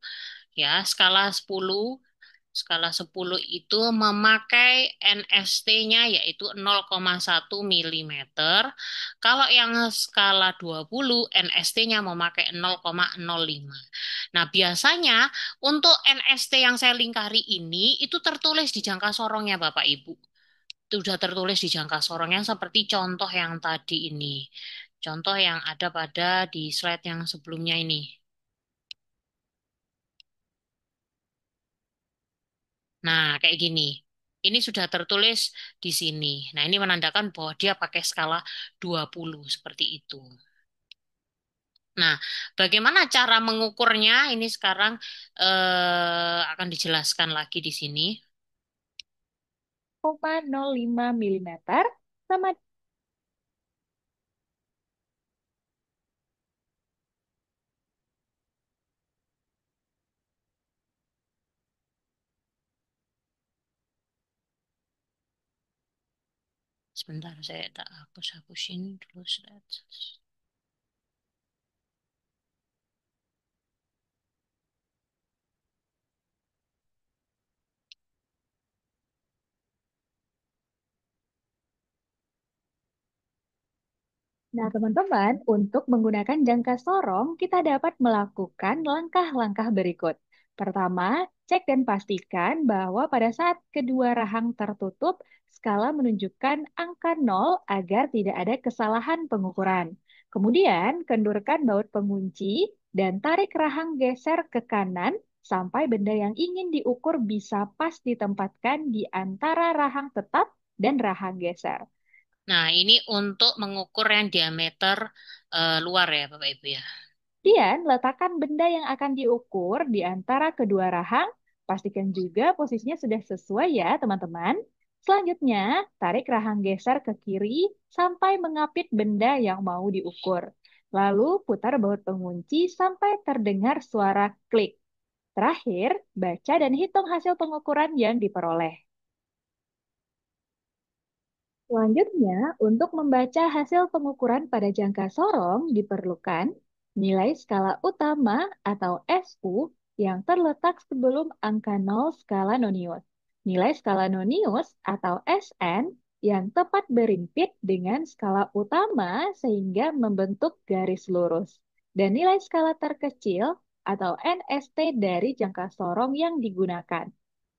ya, skala 10 itu memakai NST-nya yaitu 0,1 milimeter. Kalau yang skala 20, NST-nya memakai 0,05. Nah, biasanya untuk NST yang saya lingkari ini itu tertulis di jangka sorongnya Bapak Ibu. Itu sudah tertulis di jangka sorongnya seperti contoh yang tadi ini. Contoh yang ada pada di slide yang sebelumnya ini. Nah, kayak gini. Ini sudah tertulis di sini. Nah, ini menandakan bahwa dia pakai skala 20 seperti itu. Nah, bagaimana cara mengukurnya? Ini sekarang akan dijelaskan lagi di sini. 0,05 milimeter sama Sebentar, saya tak hapus-hapusin dulu slide. Nah, teman-teman, untuk menggunakan jangka sorong, kita dapat melakukan langkah-langkah berikut. Pertama, cek dan pastikan bahwa pada saat kedua rahang tertutup, skala menunjukkan angka 0 agar tidak ada kesalahan pengukuran. Kemudian, kendurkan baut pengunci dan tarik rahang geser ke kanan sampai benda yang ingin diukur bisa pas ditempatkan di antara rahang tetap dan rahang geser. Nah, ini untuk mengukur yang diameter luar ya, Bapak Ibu ya. Kemudian, letakkan benda yang akan diukur di antara kedua rahang. Pastikan juga posisinya sudah sesuai ya, teman-teman. Selanjutnya, tarik rahang geser ke kiri sampai mengapit benda yang mau diukur. Lalu, putar baut pengunci sampai terdengar suara klik. Terakhir, baca dan hitung hasil pengukuran yang diperoleh. Selanjutnya, untuk membaca hasil pengukuran pada jangka sorong diperlukan nilai skala utama atau SU yang terletak sebelum angka 0 skala nonius, nilai skala nonius atau SN yang tepat berimpit dengan skala utama sehingga membentuk garis lurus, dan nilai skala terkecil atau NST dari jangka sorong yang digunakan.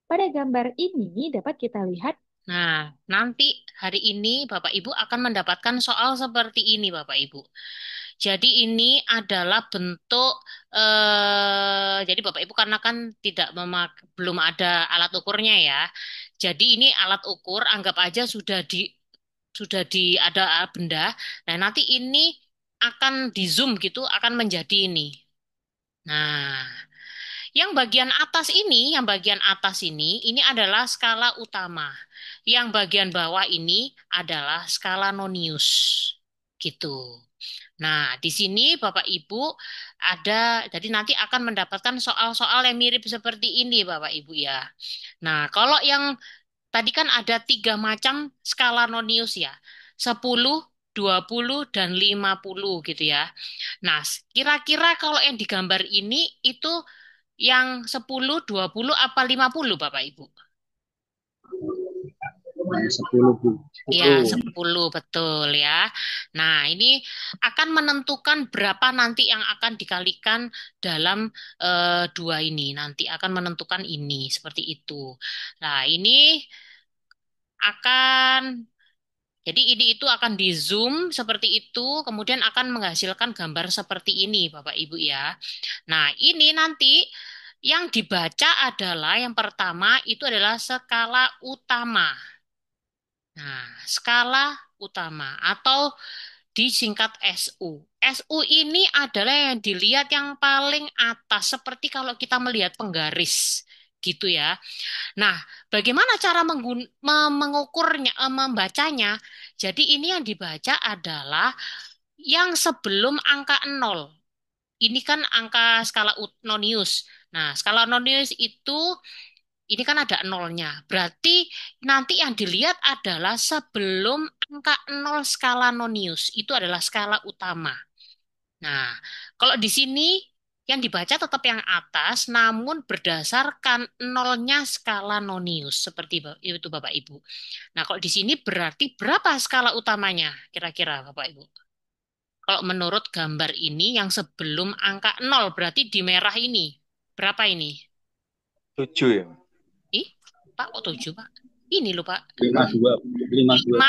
Pada gambar ini dapat kita lihat. Nah, nanti hari ini Bapak Ibu akan mendapatkan soal seperti ini Bapak Ibu. Jadi ini adalah bentuk jadi Bapak Ibu karena kan tidak belum ada alat ukurnya ya. Jadi ini alat ukur anggap aja sudah di ada benda. Nah, nanti ini akan di zoom gitu akan menjadi ini. Nah, yang bagian atas ini adalah skala utama. Yang bagian bawah ini adalah skala nonius. Gitu. Nah, di sini Bapak Ibu jadi nanti akan mendapatkan soal-soal yang mirip seperti ini Bapak Ibu ya. Nah, kalau yang tadi kan ada 3 macam skala nonius ya. 10, 20, dan 50 gitu ya. Nah, kira-kira kalau yang digambar ini itu yang 10, 20, apa 50 Bapak Ibu? 10 Bu. Ya, 10. 10 betul ya. Nah, ini akan menentukan berapa nanti yang akan dikalikan dalam dua ini. Nanti akan menentukan ini, seperti itu. Nah, ini akan, jadi ini itu akan di zoom seperti itu, kemudian akan menghasilkan gambar seperti ini, Bapak Ibu ya. Nah, ini nanti yang dibaca adalah yang pertama itu adalah skala utama. Nah, skala utama atau disingkat SU. SU ini adalah yang dilihat yang paling atas, seperti kalau kita melihat penggaris gitu ya. Nah, bagaimana cara mengukurnya, membacanya? Jadi ini yang dibaca adalah yang sebelum angka 0. Ini kan angka skala nonius. Nah, skala nonius itu ini kan ada nolnya. Berarti nanti yang dilihat adalah sebelum angka 0 skala nonius. Itu adalah skala utama. Nah, kalau di sini yang dibaca tetap yang atas, namun berdasarkan nolnya skala nonius. Seperti itu Bapak Ibu. Nah, kalau di sini berarti berapa skala utamanya? Kira-kira Bapak Ibu. Kalau menurut gambar ini yang sebelum angka 0, berarti di merah ini. Berapa ini? 7 ya. Ih, Pak, kok 7, Pak? Ini loh, Pak. 52. 52.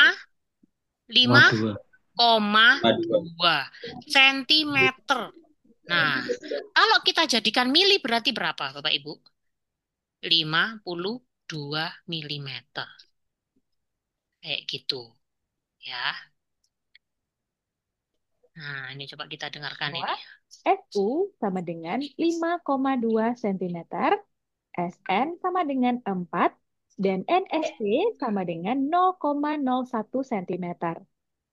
5, 5, 52. koma 52. 2 sentimeter. Nah, kalau kita jadikan mili berarti berapa, Bapak Ibu? 52 milimeter. Kayak gitu, ya. Nah, ini coba kita dengarkan ini. SU sama dengan 5,2 cm, SN sama dengan 4, dan NST sama dengan 0,01 cm.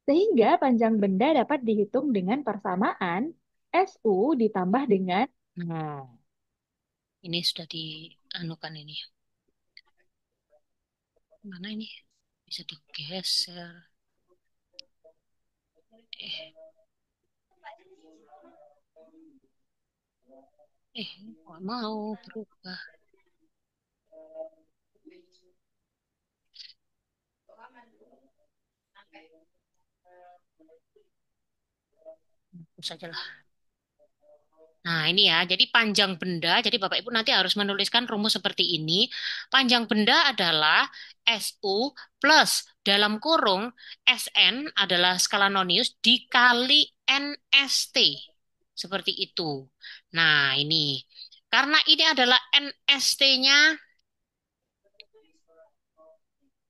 Sehingga panjang benda dapat dihitung dengan persamaan SU ditambah dengan, Nah, ini sudah dianukan ini. Mana ini? Bisa digeser. Nggak mau berubah. Hapus saja lah. Nah, ini ya. Jadi panjang benda, jadi Bapak Ibu nanti harus menuliskan rumus seperti ini. Panjang benda adalah SU plus dalam kurung SN adalah skala nonius dikali NST. Seperti itu. Nah, ini. Karena ini adalah NST-nya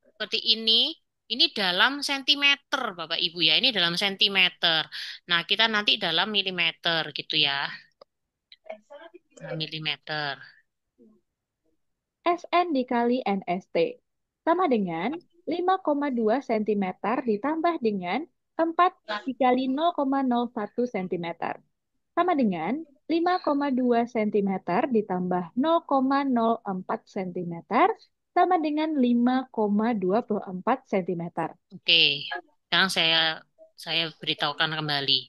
seperti ini dalam sentimeter, Bapak Ibu ya. Ini dalam sentimeter. Nah, kita nanti dalam milimeter gitu ya. Nah, milimeter. SN dikali NST sama dengan 5,2 cm ditambah dengan 4 dikali 0,01 cm sama dengan 5,2 cm ditambah 0,04 cm sama dengan 5,24 cm. Oke, sekarang saya beritahukan kembali.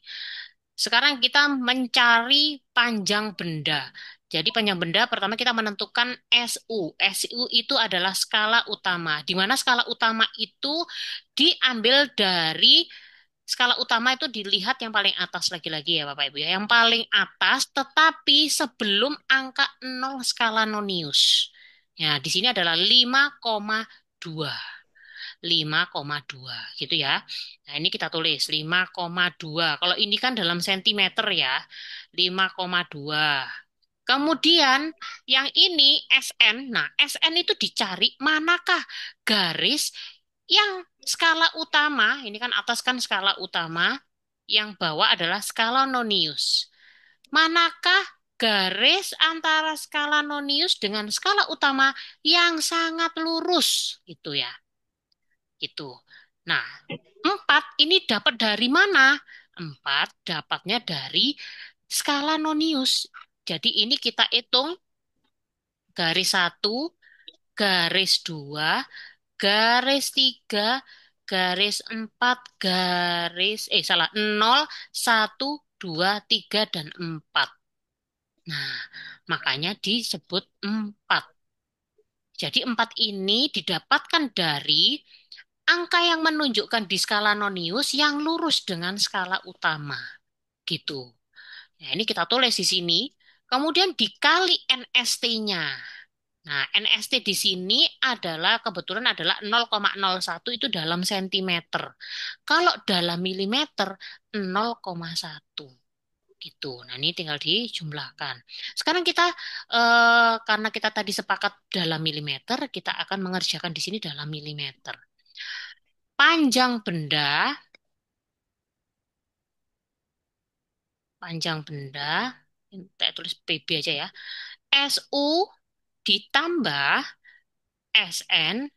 Sekarang kita mencari panjang benda. Jadi panjang benda pertama kita menentukan SU. SU itu adalah skala utama. Di mana skala utama itu diambil dari skala utama itu dilihat yang paling atas lagi-lagi ya Bapak Ibu ya. Yang paling atas tetapi sebelum angka 0 skala nonius. Ya, di sini adalah 5,2. 5,2 gitu ya. Nah, ini kita tulis 5,2. Kalau ini kan dalam sentimeter ya. 5,2. Kemudian yang ini SN. Nah, SN itu dicari manakah garis yang skala utama, ini kan atas kan skala utama, yang bawah adalah skala nonius. Manakah garis antara skala nonius dengan skala utama yang sangat lurus gitu ya. Gitu. Nah, 4 ini dapat dari mana? 4 dapatnya dari skala nonius. Jadi ini kita hitung garis 1, garis 2, garis 3, garis 4, salah, 0, 1, 2, 3, dan 4. Nah, makanya disebut 4. Jadi 4 ini didapatkan dari angka yang menunjukkan di skala nonius yang lurus dengan skala utama. Gitu. Nah, ini kita tulis di sini. Kemudian dikali NST-nya. Nah, NST di sini adalah kebetulan adalah 0,01 itu dalam sentimeter. Kalau dalam milimeter 0,1 gitu. Nah, ini tinggal dijumlahkan. Sekarang kita karena kita tadi sepakat dalam milimeter, kita akan mengerjakan di sini dalam milimeter. Panjang benda, saya tulis PB aja ya. SU ditambah SN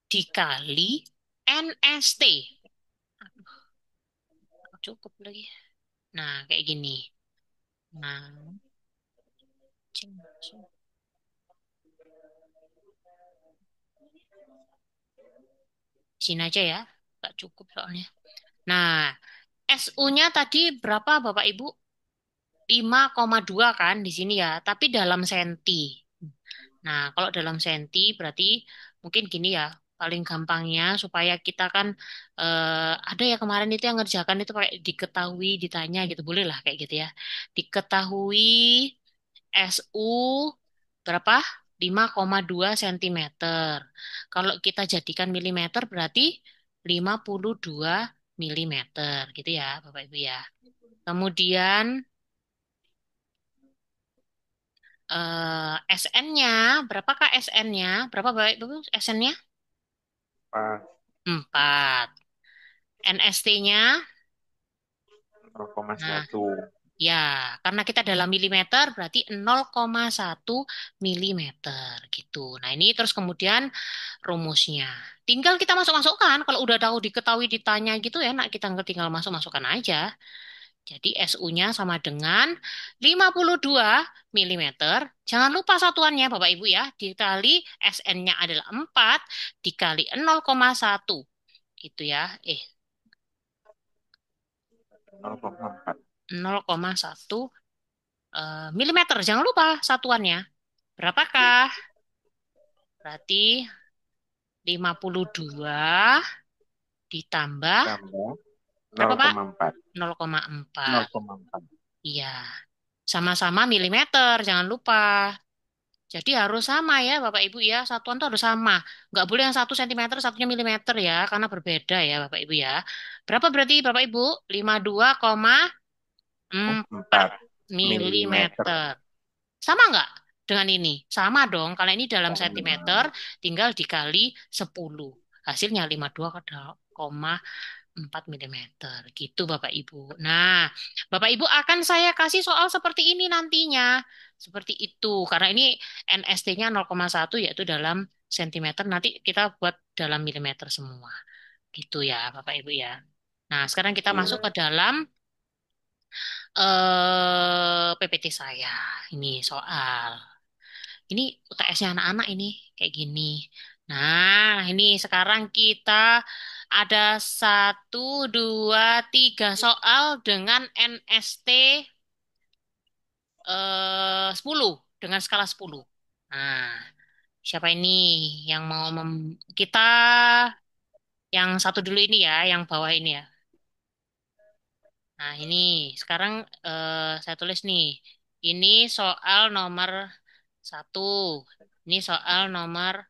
dikali NST. Aduh, cukup lagi. Nah, kayak gini. Nah, sini aja ya. Nggak cukup soalnya. Nah, SU-nya tadi berapa Bapak Ibu? 5,2 kan di sini ya, tapi dalam senti. Nah, kalau dalam senti berarti mungkin gini ya, paling gampangnya supaya kita kan ada ya kemarin itu yang ngerjakan itu pakai diketahui, ditanya gitu, boleh lah kayak gitu ya. Diketahui SU berapa? 5,2 cm. Kalau kita jadikan milimeter berarti 52 milimeter gitu ya, Bapak Ibu ya. Kemudian SN-nya, berapakah SN-nya? Berapa Bapak Ibu SN-nya? 4. NST-nya, nah 0,1. ya, karena kita dalam milimeter berarti 0,1 milimeter gitu. Nah ini terus kemudian rumusnya. Tinggal kita masuk-masukkan. Kalau udah tahu diketahui ditanya gitu ya, nak kita tinggal masuk-masukkan aja. Jadi SU-nya sama dengan 52 milimeter. Jangan lupa satuannya Bapak Ibu ya. Dikali SN-nya adalah 4 dikali 0,1. Gitu ya. 0,4. 0,1 milimeter. Jangan lupa satuannya. Berapakah? Berarti 52 ditambah Tambah berapa Pak? 0,4. 0,4. 0,4. Iya. Sama-sama milimeter. Jangan lupa. Jadi harus sama ya Bapak Ibu ya. Satuan tuh harus sama. Nggak boleh yang 1 cm, satunya milimeter ya. Karena berbeda ya Bapak Ibu ya. Berapa berarti Bapak Ibu? 52,4 4 milimeter. milimeter. Sama nggak dengan ini? Sama dong. Kalau ini dalam sentimeter, tinggal dikali 10. Hasilnya 52,4 milimeter. Gitu Bapak Ibu. Nah, Bapak Ibu akan saya kasih soal seperti ini nantinya. Seperti itu. Karena ini NST-nya 0,1 yaitu dalam sentimeter. Nanti kita buat dalam milimeter semua. Gitu ya Bapak Ibu ya. Nah, sekarang kita masuk ke dalam PPT saya. Ini soal. Ini UTS-nya anak-anak ini kayak gini. Nah, ini sekarang kita ada 1, 2, 3 soal dengan NST 10 dengan skala 10. Nah, siapa ini yang mau kita yang satu dulu ini ya, yang bawah ini ya. Nah, ini sekarang saya tulis nih. Ini soal nomor 1. Ini soal nomor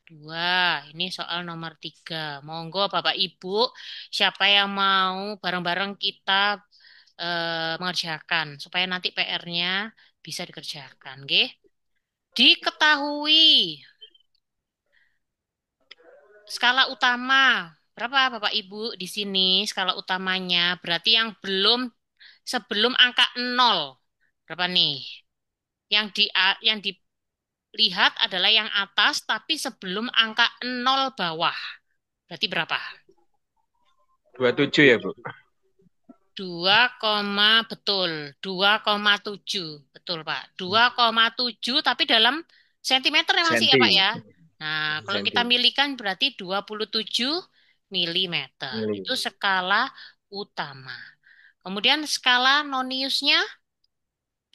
2. Ini soal nomor 3. Monggo Bapak Ibu, siapa yang mau bareng-bareng kita mengerjakan supaya nanti PR-nya bisa dikerjakan, nggih? Diketahui skala utama. Berapa Bapak Ibu di sini skala utamanya? Berarti yang sebelum angka 0. Berapa nih? Yang dilihat adalah yang atas tapi sebelum angka 0 bawah. Berarti berapa? 27 ya, Bu? 2, betul. 2,7. Betul, Pak. 2,7 tapi dalam sentimeter ya masih ya, Senti. Pak ya. Nah, kalau Senti. kita milihkan berarti 27 milimeter. Itu skala utama. Kemudian skala noniusnya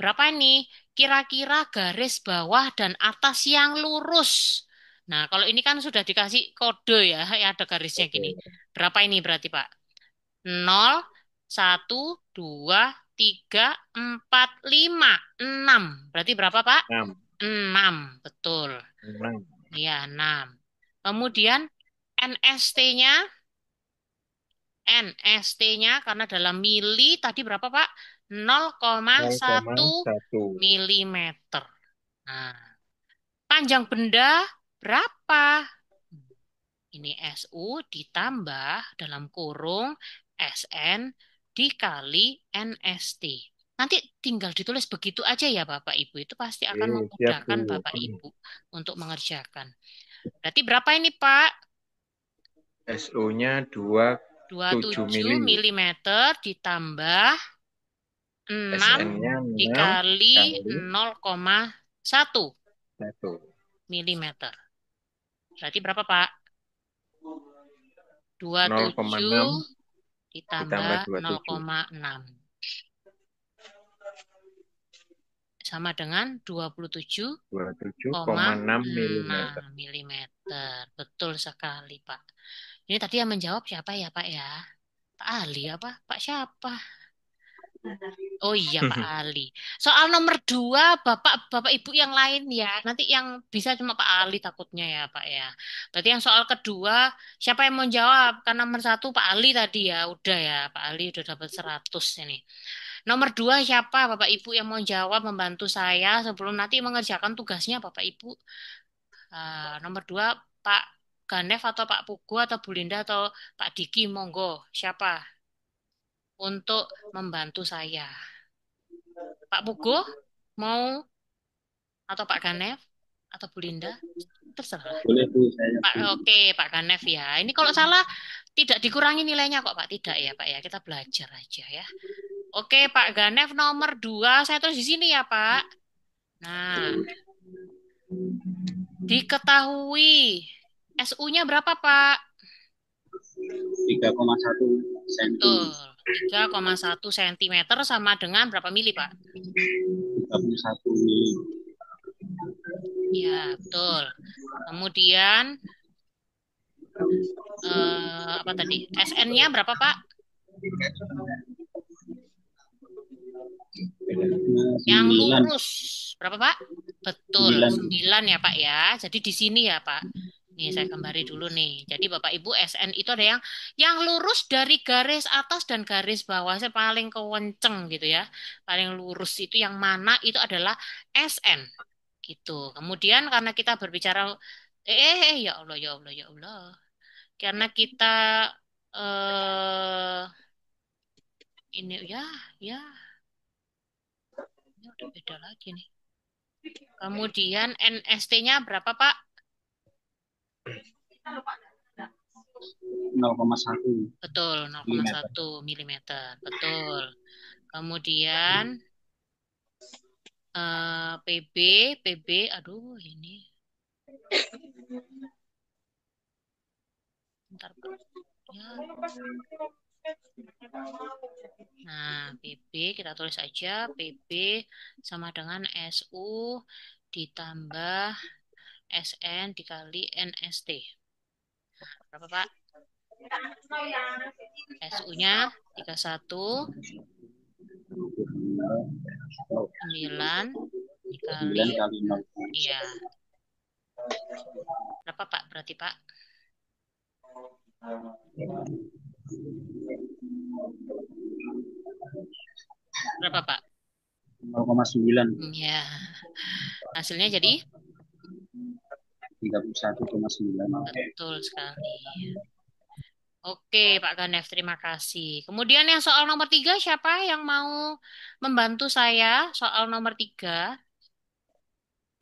berapa nih? Kira-kira garis bawah dan atas yang lurus Nah, kalau ini kan sudah dikasih kode ya, ya ada garisnya gini. Oke. Berapa ini berarti, Pak? 0, 1, 2, 3, 4, 5, 6. Berarti berapa, Pak? 6. 6, betul. 6. Iya, 6. Kemudian NST-nya, NST-nya karena dalam mili tadi berapa, Pak? 0,1 0,1. milimeter. Nah, panjang benda berapa? Ini SU ditambah dalam kurung SN dikali NST. Nanti tinggal ditulis begitu aja ya Bapak Ibu. Itu pasti akan Siap, memudahkan Bu. Bapak Ibu untuk mengerjakan. Berarti berapa ini Pak? SU-nya 27 27 mili. milimeter ditambah 6 SN-nya 6 dikali kali 0,1 1. milimeter. Berarti berapa Pak? 27 0,6 ditambah ditambah 27. 0,6 sama dengan 27,6 milimeter. 27,6 milimeter. Betul sekali, Pak. Ini tadi yang menjawab siapa ya, Pak ya? Pak Ali apa? Pak siapa? Oh iya, Pak Ali. Soal nomor 2, Bapak Ibu yang lain ya. Nanti yang bisa cuma Pak Ali takutnya ya, Pak ya. Berarti yang soal kedua, siapa yang mau jawab? Kan nomor 1 Pak Ali tadi ya. Udah ya, Pak Ali udah dapat 100 ini. Nomor 2 siapa Bapak Ibu yang mau jawab membantu saya sebelum nanti mengerjakan tugasnya Bapak Ibu. Nomor 2 Pak Ganef atau Pak Pugu atau Bu Linda atau Pak Diki monggo. Siapa untuk membantu saya? Pak Pugu mau atau Pak Ganef atau Bu Linda? Terserah. Boleh Bu, saya Pak, Bu. oke Pak Ganef ya. Ini kalau salah tidak dikurangi nilainya kok Pak. Tidak ya Pak ya. Kita belajar aja ya. Oke Pak Ganef nomor 2 saya tulis di sini ya Pak. Nah, diketahui SU-nya berapa Pak? 3,1 cm. Betul. 3,1 cm sama dengan berapa mili Pak? 31 mili. Ya, betul. Kemudian apa tadi? SN-nya berapa Pak? Yang 9. lurus. Berapa Pak? Betul, 9. 9 ya Pak ya. Jadi di sini ya Pak. Nih saya gambari dulu nih. Jadi Bapak Ibu SN itu ada yang lurus dari garis atas dan garis bawah. Saya paling kewenceng gitu ya. Paling lurus itu yang mana itu adalah SN gitu. Kemudian karena kita berbicara ya Allah ya Allah ya Allah. Karena kita eh ini ya ini udah beda lagi nih. Kemudian NST-nya berapa Pak? 0,1 Betul, milimeter. 0,1 milimeter. Betul. Kemudian PB, aduh ini. Bentar, Pak. Ya. Nah, PB kita tulis aja. PB sama dengan SU ditambah SN dikali NST. Berapa, Pak? SU-nya 31, 9 dikali, 9 kali 0. iya. Berapa, Pak? Berarti, Pak? Berapa, Pak? 0,9. Ya. Hasilnya jadi? 31,9. Betul sekali. Oke, Pak Ganef, terima kasih. Kemudian yang soal nomor 3, siapa yang mau membantu saya soal nomor 3?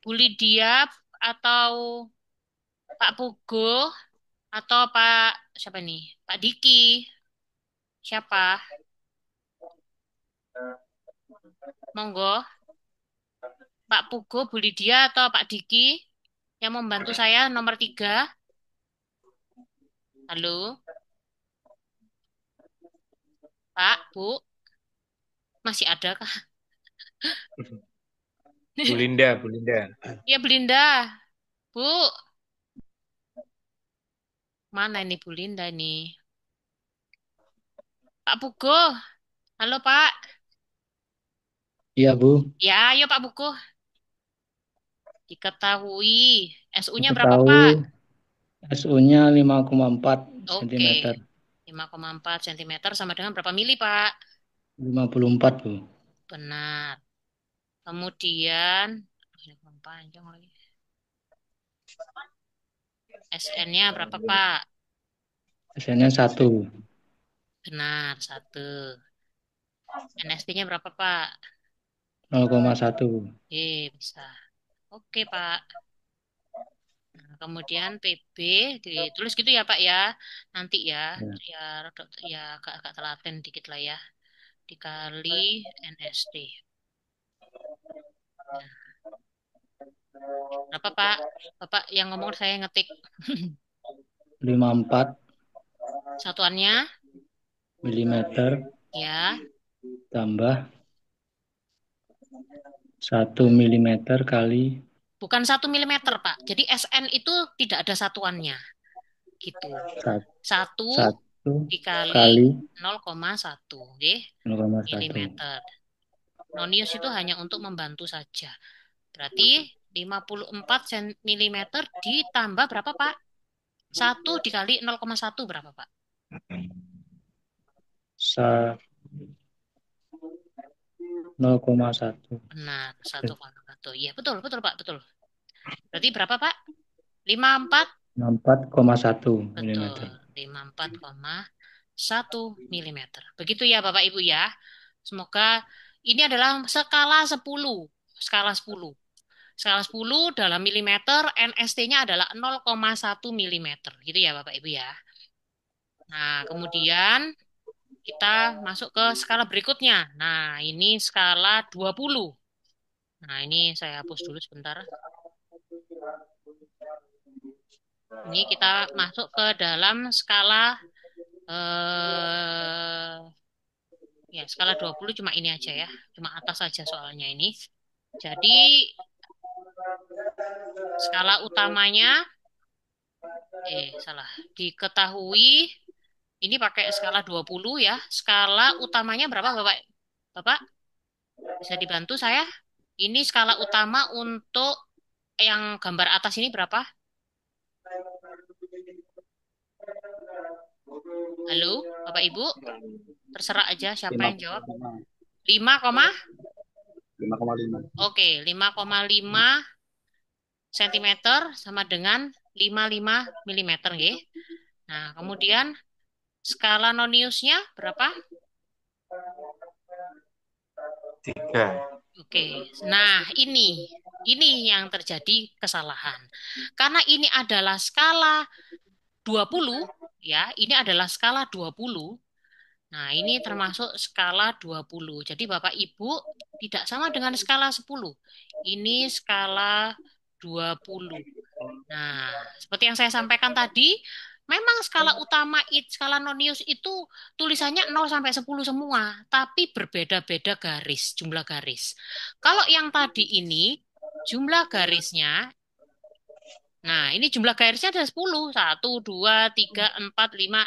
Bu Lydia atau Pak Pugo atau Pak siapa nih? Pak Diki. Siapa? Monggo. Pak Pugo, Bu Lydia atau Pak Diki yang membantu saya nomor 3. Halo, Pak, Bu, masih ada kah? Bu Linda, Bu Linda. Ya, Belinda. Bu, Mana ini Bu Linda nih? Pak Bugo. Halo Pak. Iya, Bu. Ya, ayo Pak Bugo. Diketahui. SU-nya berapa Diketahui Pak? SU-nya 5,4 Oke. cm. 5,4 cm sama dengan berapa mili Pak? 54, Bu. Benar. Kemudian, ini kurang panjang lagi. SN-nya berapa Pak? SN-nya 1. Benar, 1. NST-nya berapa Pak? 0,1. Bisa. Oke Pak. Nah, kemudian PB ditulis gitu ya Pak ya. Nanti ya, Ya. ya, ya agak telaten dikit lah ya. Dikali NST. Nah, berapa Pak? Bapak yang ngomong saya ngetik. 54 Satuannya mm ya, tambah 1 mm kali bukan 1 mm Pak. Jadi SN itu tidak ada satuannya. Gitu. 1 1 dikali kali 0,1 nggih, 0,1. milimeter. Nonius itu hanya untuk membantu saja. Berarti 54 milimeter ditambah berapa Pak? 1 dikali 0,1 berapa Pak? Sa 0,1. Benar, 1,1. Iya, betul, betul Pak, betul. Berarti berapa Pak? 54? 64,1 Betul, mm. 54,1 milimeter. Begitu ya Bapak Ibu ya. Semoga ini adalah skala 10. Skala 10. Skala 10 dalam milimeter, NST-nya adalah 0,1 milimeter. Gitu ya Bapak Ibu ya. Nah, kemudian kita masuk ke skala berikutnya. Nah, ini skala 20. Nah, ini saya hapus dulu sebentar. Ini kita masuk ke dalam skala ya, skala 20 cuma ini aja ya. Cuma atas saja soalnya ini. Jadi skala utamanya salah. Diketahui ini pakai skala 20 ya. Skala utamanya berapa Bapak? Bapak bisa dibantu saya? Ini skala utama untuk yang gambar atas ini berapa? Halo, Bapak Ibu? Terserah aja siapa yang jawab. 5, 5,5. oke, 5,5 cm sama dengan 55 mm nggih. Nah, kemudian skala noniusnya berapa? 3. Oke. Nah, ini yang terjadi kesalahan. Karena ini adalah skala 20 ya, ini adalah skala 20. Nah, ini termasuk skala 20. Jadi Bapak Ibu tidak sama dengan skala 10. Ini skala 20. Nah, seperti yang saya sampaikan tadi, memang skala utama, skala nonius itu tulisannya 0 sampai 10 semua, tapi berbeda-beda garis, jumlah garis. Kalau yang tadi ini, jumlah garisnya, nah ini jumlah garisnya ada 10. 1, 2, 3, 4, 5,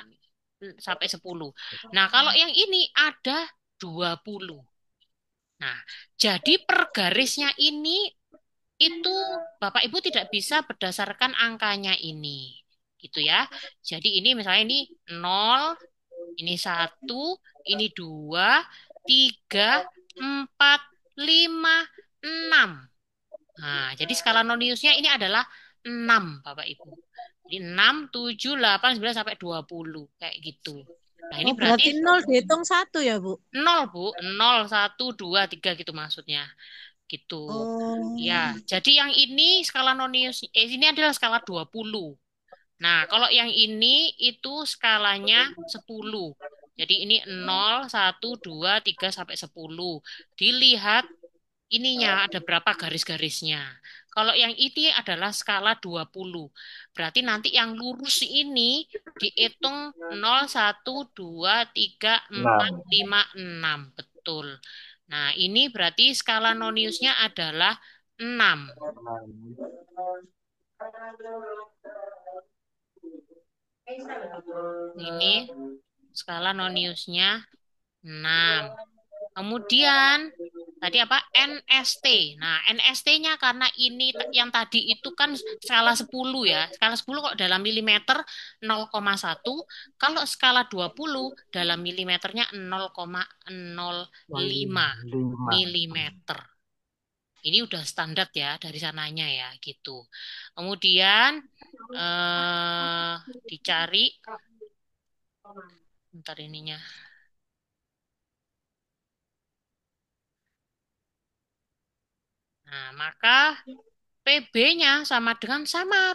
sampai 10. Nah, kalau yang ini ada 20. Nah, jadi per garisnya ini itu Bapak Ibu tidak bisa berdasarkan angkanya ini. Gitu ya. Jadi ini misalnya ini 0, ini 1, ini 2, 3, 4, 5, 6. Nah, jadi skala noniusnya ini adalah 6, Bapak Ibu. Jadi 6, 7, 8, 9, sampai 20. Kayak gitu. Nah, ini Oh, berarti berarti 0 dihitung 1 ya, Bu? 0, Bu. 0, 1, 2, 3 gitu maksudnya. Gitu. Ya, Oh, jadi yang ini skala nonius, ini adalah skala 20. Nah, kalau yang ini itu skalanya 10. Jadi ini 0, 1, 2, 3, sampai 10. Dilihat ininya ada berapa garis-garisnya. Kalau yang ini adalah skala 20. Berarti nanti yang lurus ini dihitung 0, 1, 2, 3, 4, 6. 5, 6. Betul. Nah, ini berarti skala noniusnya adalah 6. Ini skala noniusnya 6. Kemudian tadi apa? NST. Nah, NST-nya karena ini yang tadi itu kan skala 10 ya. Skala 10 kok dalam milimeter 0,1. Kalau skala 20 dalam milimeternya 0,05 5. milimeter. Ini udah standar ya dari sananya ya gitu. Kemudian dicari bentar ininya. Nah, maka PB-nya sama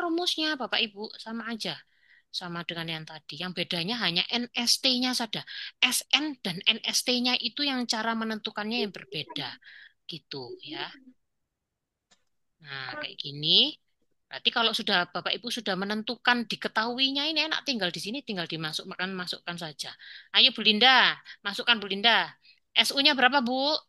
rumusnya Bapak Ibu, sama aja. Sama dengan yang tadi. Yang bedanya hanya NST-nya saja. SN dan NST-nya itu yang cara menentukannya yang berbeda. Gitu ya. Nah, kayak gini. Berarti kalau sudah Bapak Ibu sudah menentukan diketahuinya ini enak tinggal di sini tinggal masukkan saja. Ayo Bu Linda, masukkan Bu Linda. SU-nya berapa Bu?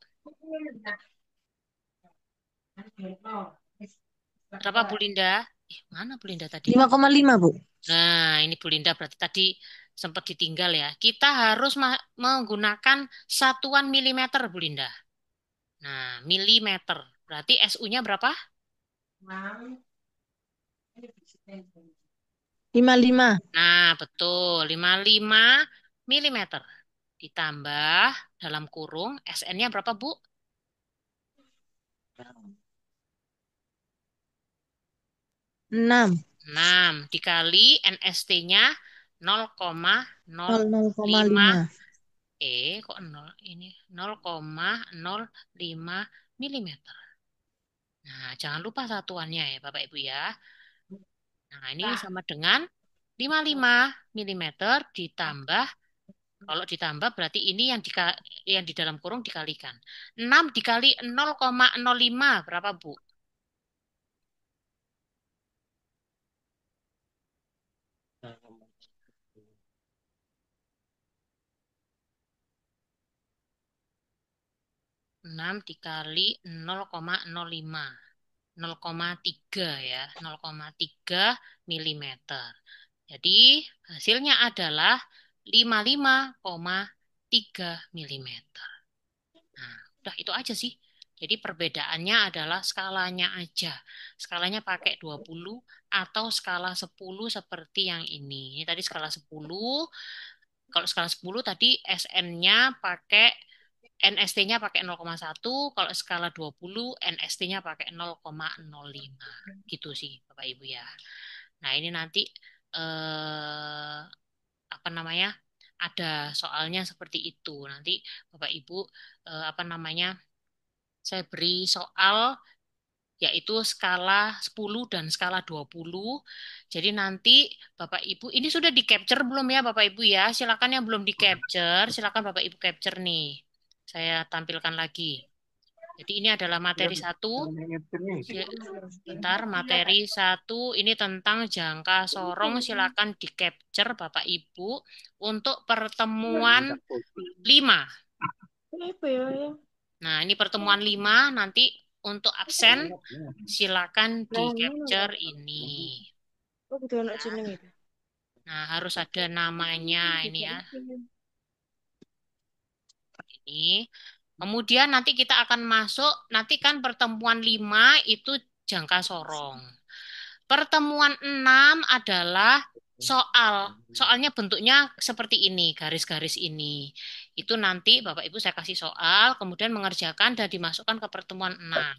Berapa Bu Linda? Mana Bu Linda tadi? 5,5, Bu. Nah, ini Bu Linda berarti tadi sempat ditinggal ya. Kita harus menggunakan satuan milimeter, Bu Linda. Nah, milimeter. Berarti SU-nya berapa? 55. Nah, betul. 55 milimeter. Ditambah dalam kurung, SN-nya berapa, Bu? 6. 6 dikali NST-nya 0,05. 0,05. Kok 0 ini 0,05 milimeter. Nah, jangan lupa satuannya ya, Bapak Ibu ya. Nah, ini sama dengan 55 milimeter ditambah, kalau ditambah berarti ini yang di dalam kurung dikalikan. 6 dikali 0,05 berapa, Bu? 6 dikali 0,05. 0,3 ya, 0,3 milimeter. Jadi hasilnya adalah 55,3 milimeter. Nah, udah itu aja sih. Jadi perbedaannya adalah skalanya aja. Skalanya pakai 20 atau skala 10 seperti yang ini. Ini tadi skala 10. Kalau skala 10 tadi SN-nya pakai NST-nya pakai 0,1, kalau skala 20 NST-nya pakai 0,05. Gitu sih Bapak Ibu ya. Nah, ini nanti apa namanya? Ada soalnya seperti itu. Nanti Bapak Ibu apa namanya? Saya beri soal yaitu skala 10 dan skala 20. Jadi nanti Bapak Ibu, ini sudah di-capture belum ya Bapak Ibu ya? Silakan yang belum di-capture, silakan Bapak Ibu capture nih. Saya tampilkan lagi. Jadi ini adalah materi 1. Bentar, materi 1 ini tentang jangka sorong. Silakan di-capture Bapak Ibu untuk pertemuan 5. Nah, ini pertemuan 5 nanti untuk absen silakan di-capture ini. Nah, harus ada namanya ini ya. Ini. Kemudian nanti kita akan masuk, nanti kan pertemuan 5 itu jangka sorong. Pertemuan 6 adalah soal. Soalnya bentuknya seperti ini, garis-garis ini. Itu nanti Bapak Ibu saya kasih soal, kemudian mengerjakan dan dimasukkan ke pertemuan 6.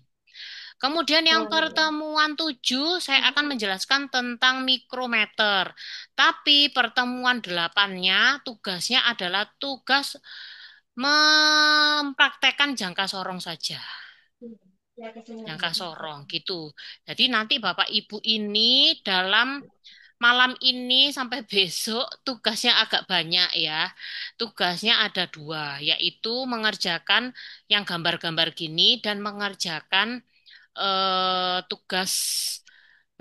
Kemudian yang pertemuan 7 saya akan menjelaskan tentang mikrometer. Tapi pertemuan 8-nya tugasnya adalah tugas mempraktekkan jangka sorong saja. Jangka sorong gitu. Jadi nanti Bapak Ibu ini dalam malam ini sampai besok tugasnya agak banyak ya. Tugasnya ada 2, yaitu mengerjakan yang gambar-gambar gini dan mengerjakan tugas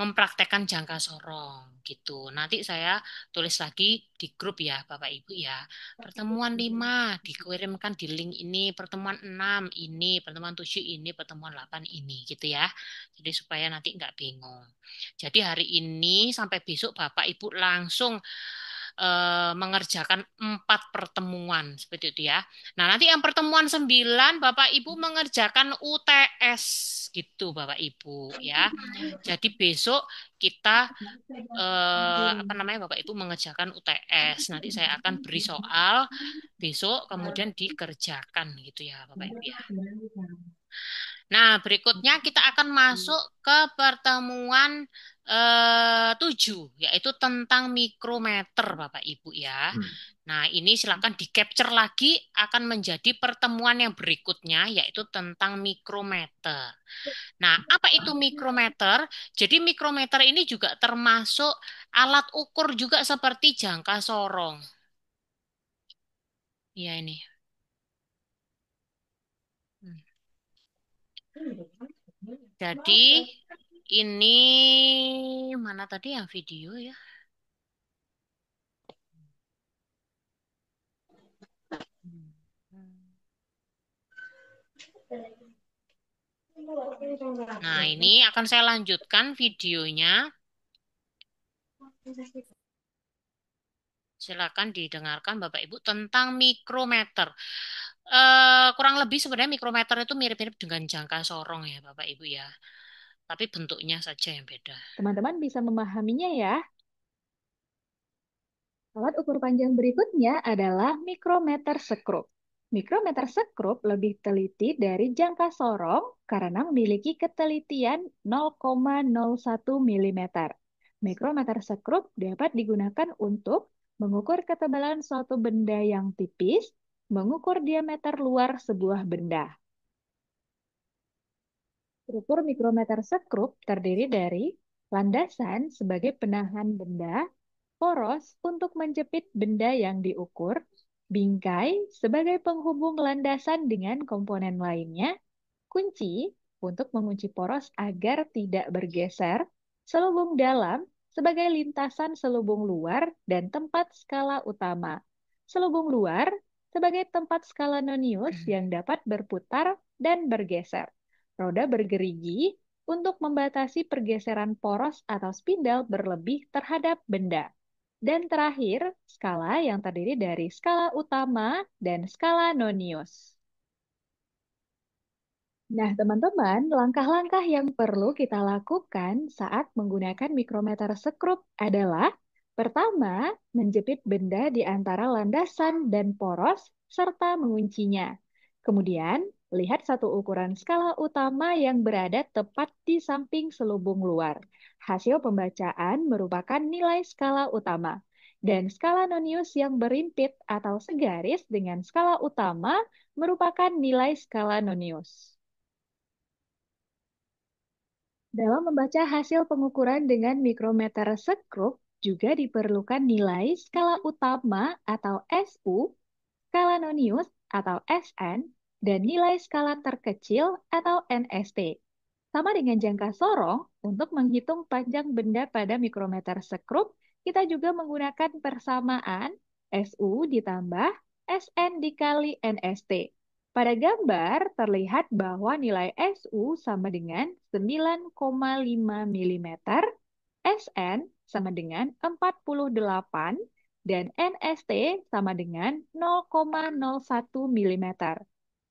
mempraktekkan jangka sorong gitu. Nanti saya tulis lagi di grup ya Bapak Ibu ya. Pertemuan 5 dikirimkan di link ini, pertemuan 6 ini, pertemuan 7 ini, pertemuan 8 ini gitu ya. Jadi supaya nanti nggak bingung. Jadi hari ini sampai besok Bapak Ibu langsung mengerjakan 4 pertemuan seperti itu ya. Nah, nanti yang pertemuan 9 Bapak Ibu mengerjakan UTS gitu Bapak Ibu ya. Jadi besok kita apa namanya Bapak Ibu mengerjakan UTS. Nanti saya akan beri soal besok kemudian dikerjakan gitu ya Bapak Ibu ya. Nah, berikutnya kita akan masuk ke pertemuan 7, yaitu tentang mikrometer, Bapak Ibu ya. Nah, ini silakan di-capture lagi, akan menjadi pertemuan yang berikutnya, yaitu tentang mikrometer. Nah, apa itu mikrometer? Jadi mikrometer ini juga termasuk alat ukur juga seperti jangka sorong. Ya, ini. Hmm. Jadi, ini mana tadi yang video ya? Nah, ini akan saya lanjutkan videonya. Silakan didengarkan Bapak Ibu tentang mikrometer. Kurang lebih sebenarnya mikrometer itu mirip-mirip dengan jangka sorong ya Bapak Ibu ya. Tapi bentuknya saja yang beda. Teman-teman bisa memahaminya ya. Alat ukur panjang berikutnya adalah mikrometer sekrup. Mikrometer sekrup lebih teliti dari jangka sorong karena memiliki ketelitian 0,01 mm. Mikrometer sekrup dapat digunakan untuk mengukur ketebalan suatu benda yang tipis, mengukur diameter luar sebuah benda. Struktur mikrometer sekrup terdiri dari landasan sebagai penahan benda, poros untuk menjepit benda yang diukur, bingkai sebagai penghubung landasan dengan komponen lainnya, kunci untuk mengunci poros agar tidak bergeser, selubung dalam sebagai lintasan selubung luar dan tempat skala utama. Selubung luar sebagai tempat skala nonius yang dapat berputar dan bergeser. Roda bergerigi untuk membatasi pergeseran poros atau spindel berlebih terhadap benda. Dan terakhir, skala yang terdiri dari skala utama dan skala nonius. Nah, teman-teman, langkah-langkah yang perlu kita lakukan saat menggunakan mikrometer sekrup adalah pertama, menjepit benda di antara landasan dan poros serta menguncinya. Kemudian, lihat satu ukuran skala utama yang berada tepat di samping selubung luar. Hasil pembacaan merupakan nilai skala utama. Dan skala nonius yang berimpit atau segaris dengan skala utama merupakan nilai skala nonius. Dalam membaca hasil pengukuran dengan mikrometer sekrup, juga diperlukan nilai skala utama atau SU, skala nonius atau SN, dan nilai skala terkecil atau NST. Sama dengan jangka sorong, untuk menghitung panjang benda pada mikrometer sekrup, kita juga menggunakan persamaan SU ditambah SN dikali NST. Pada gambar, terlihat bahwa nilai SU sama dengan 9,5 mm, SN sama dengan 48, dan NST sama dengan 0,01 mm.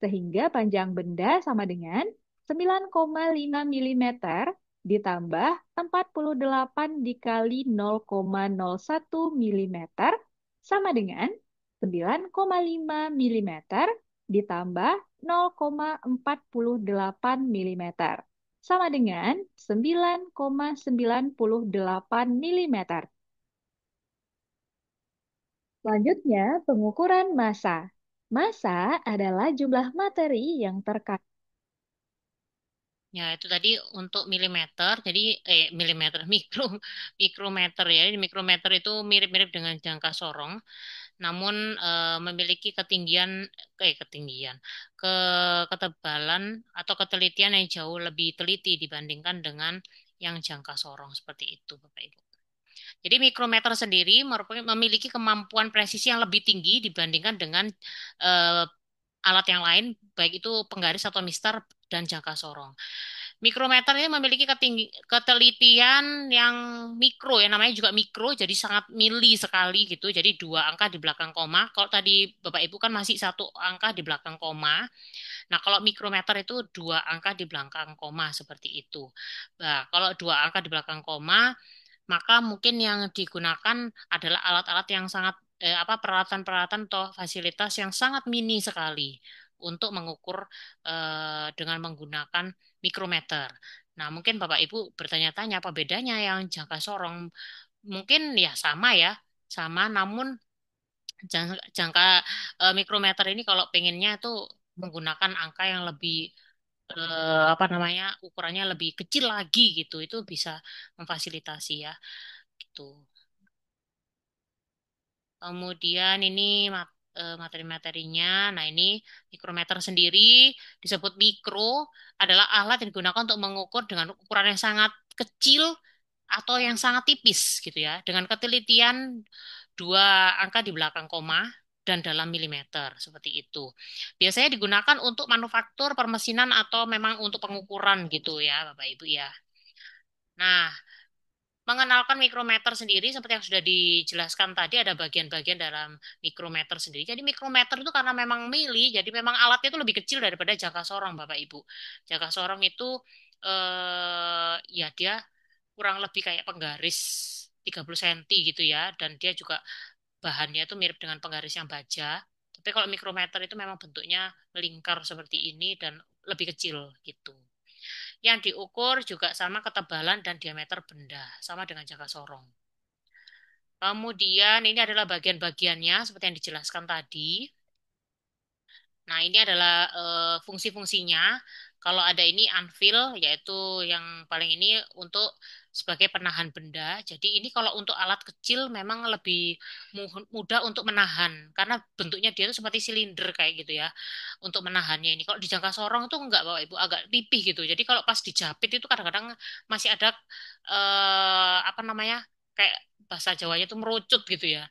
Sehingga panjang benda sama dengan 9,5 mm ditambah 48 dikali 0,01 mm sama dengan 9,5 mm ditambah 0,48 mm sama dengan 9,98 mm. Selanjutnya, pengukuran massa. Massa adalah jumlah materi yang terkait. Ya, itu tadi untuk milimeter. Jadi milimeter mikrometer ya. Jadi mikrometer itu mirip-mirip dengan jangka sorong, namun memiliki ketinggian ketebalan atau ketelitian yang jauh lebih teliti dibandingkan dengan yang jangka sorong seperti itu, Bapak Ibu. Jadi mikrometer sendiri memiliki kemampuan presisi yang lebih tinggi dibandingkan dengan eh, alat yang lain, baik itu penggaris atau mistar dan jangka sorong. Mikrometer ini memiliki ketelitian yang mikro ya, namanya juga mikro, jadi sangat mili sekali gitu. Jadi 2 angka di belakang koma. Kalau tadi Bapak Ibu kan masih 1 angka di belakang koma. Nah, kalau mikrometer itu 2 angka di belakang koma seperti itu. Nah, kalau 2 angka di belakang koma, maka mungkin yang digunakan adalah alat-alat yang sangat peralatan-peralatan atau fasilitas yang sangat mini sekali untuk mengukur dengan menggunakan mikrometer. Nah, mungkin Bapak Ibu bertanya-tanya apa bedanya yang jangka sorong? Mungkin ya sama ya, sama namun jangka mikrometer ini kalau pengennya itu menggunakan angka yang lebih ukurannya lebih kecil lagi gitu, itu bisa memfasilitasi ya gitu. Kemudian ini materi-materinya. Nah, ini mikrometer sendiri disebut mikro adalah alat yang digunakan untuk mengukur dengan ukuran yang sangat kecil atau yang sangat tipis gitu ya, dengan ketelitian 2 angka di belakang koma dan dalam milimeter seperti itu. Biasanya digunakan untuk manufaktur, permesinan atau memang untuk pengukuran gitu ya, Bapak Ibu ya. Nah, mengenalkan mikrometer sendiri seperti yang sudah dijelaskan tadi ada bagian-bagian dalam mikrometer sendiri. Jadi mikrometer itu karena memang mili, jadi memang alatnya itu lebih kecil daripada jangka sorong, Bapak Ibu. Jangka sorong itu ya dia kurang lebih kayak penggaris 30 cm gitu ya, dan dia juga bahannya itu mirip dengan penggaris yang baja. Tapi kalau mikrometer itu memang bentuknya melingkar seperti ini dan lebih kecil gitu. Yang diukur juga sama ketebalan dan diameter benda, sama dengan jangka sorong. Kemudian ini adalah bagian-bagiannya seperti yang dijelaskan tadi. Nah, ini adalah fungsi-fungsinya. Kalau ada ini anvil, yaitu yang paling ini untuk sebagai penahan benda. Jadi ini kalau untuk alat kecil memang lebih mudah untuk menahan, karena bentuknya dia itu seperti silinder kayak gitu ya, untuk menahannya ini. Kalau di jangka sorong itu enggak, Bapak Ibu, agak tipih gitu. Jadi kalau pas dijapit itu kadang-kadang masih ada kayak bahasa Jawanya itu merucut gitu ya,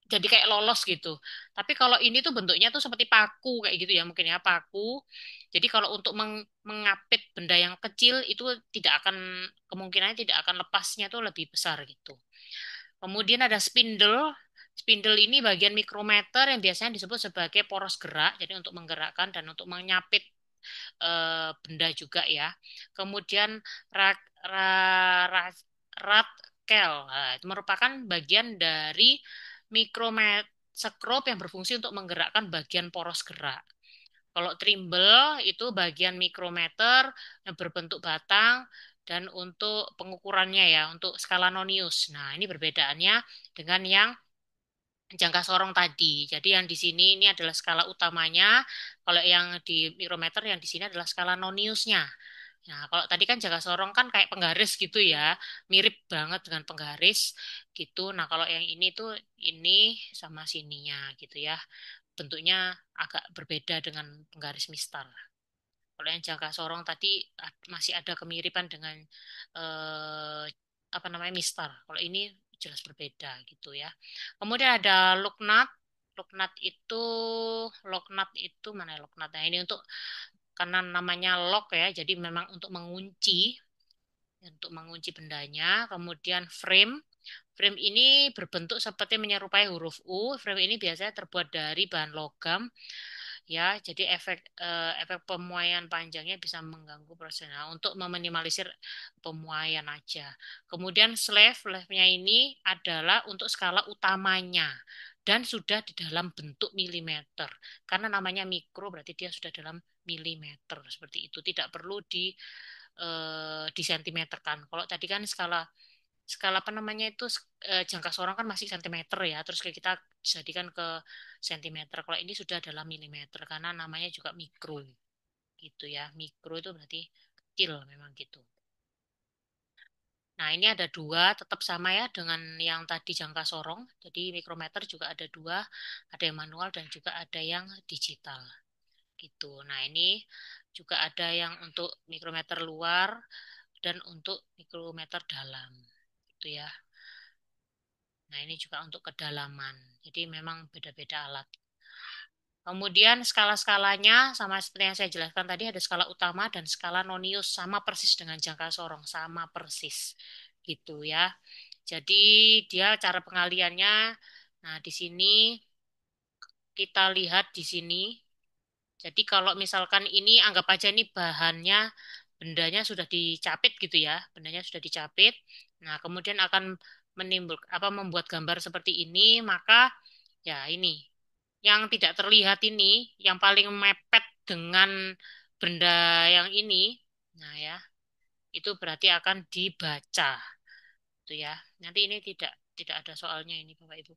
jadi kayak lolos gitu. Tapi kalau ini tuh bentuknya tuh seperti paku kayak gitu ya, mungkin ya paku. Jadi kalau untuk mengapit benda yang kecil itu tidak akan, kemungkinannya tidak akan lepasnya tuh lebih besar gitu. Kemudian ada spindle. Spindle ini bagian mikrometer yang biasanya disebut sebagai poros gerak, jadi untuk menggerakkan dan untuk menyapit benda juga ya. Kemudian rak, ra, ra, ratkel, nah, itu merupakan bagian dari mikroskop yang berfungsi untuk menggerakkan bagian poros gerak. Kalau trimble itu bagian mikrometer yang berbentuk batang dan untuk pengukurannya ya, untuk skala nonius. Nah, ini perbedaannya dengan yang jangka sorong tadi. Jadi yang di sini ini adalah skala utamanya, kalau yang di mikrometer yang di sini adalah skala noniusnya. Nah, kalau tadi kan jangka sorong kan kayak penggaris gitu ya, mirip banget dengan penggaris gitu. Nah, kalau yang ini tuh ini sama sininya gitu ya. Bentuknya agak berbeda dengan penggaris mistar. Kalau yang jangka sorong tadi masih ada kemiripan dengan eh, mistar. Kalau ini jelas berbeda gitu ya. Kemudian ada lognat. Lognat itu lognat itu mana ya lognat? Nah, ini untuk karena namanya lock ya, jadi memang untuk mengunci bendanya. Kemudian frame. Frame ini berbentuk seperti menyerupai huruf U. Frame ini biasanya terbuat dari bahan logam ya, jadi efek pemuaian panjangnya bisa mengganggu proses. Nah, untuk meminimalisir pemuaian aja. Kemudian slave-nya ini adalah untuk skala utamanya dan sudah di dalam bentuk milimeter. Karena namanya mikro berarti dia sudah dalam milimeter seperti itu. Tidak perlu disentimeterkan. Kalau tadi kan skala skala itu jangka sorong kan masih sentimeter ya, terus kayak kita jadikan ke sentimeter. Kalau ini sudah dalam milimeter karena namanya juga mikro gitu ya. Mikro itu berarti kecil memang gitu. Nah, ini ada dua, tetap sama ya dengan yang tadi jangka sorong. Jadi mikrometer juga ada dua, ada yang manual dan juga ada yang digital gitu. Nah, ini juga ada yang untuk mikrometer luar dan untuk mikrometer dalam. Gitu ya. Nah, ini juga untuk kedalaman. Jadi memang beda-beda alat. Kemudian skala-skalanya sama seperti yang saya jelaskan tadi ada skala utama dan skala nonius sama persis dengan jangka sorong, sama persis. Gitu ya. Jadi dia cara pengaliannya, nah di sini kita lihat di sini. Jadi kalau misalkan ini anggap aja ini bahannya bendanya sudah dicapit gitu ya, bendanya sudah dicapit. Nah, kemudian akan membuat gambar seperti ini, maka ya ini yang tidak terlihat ini yang paling mepet dengan benda yang ini. Nah, ya, itu berarti akan dibaca. Itu ya. Nanti ini tidak ada soalnya ini Bapak Ibu.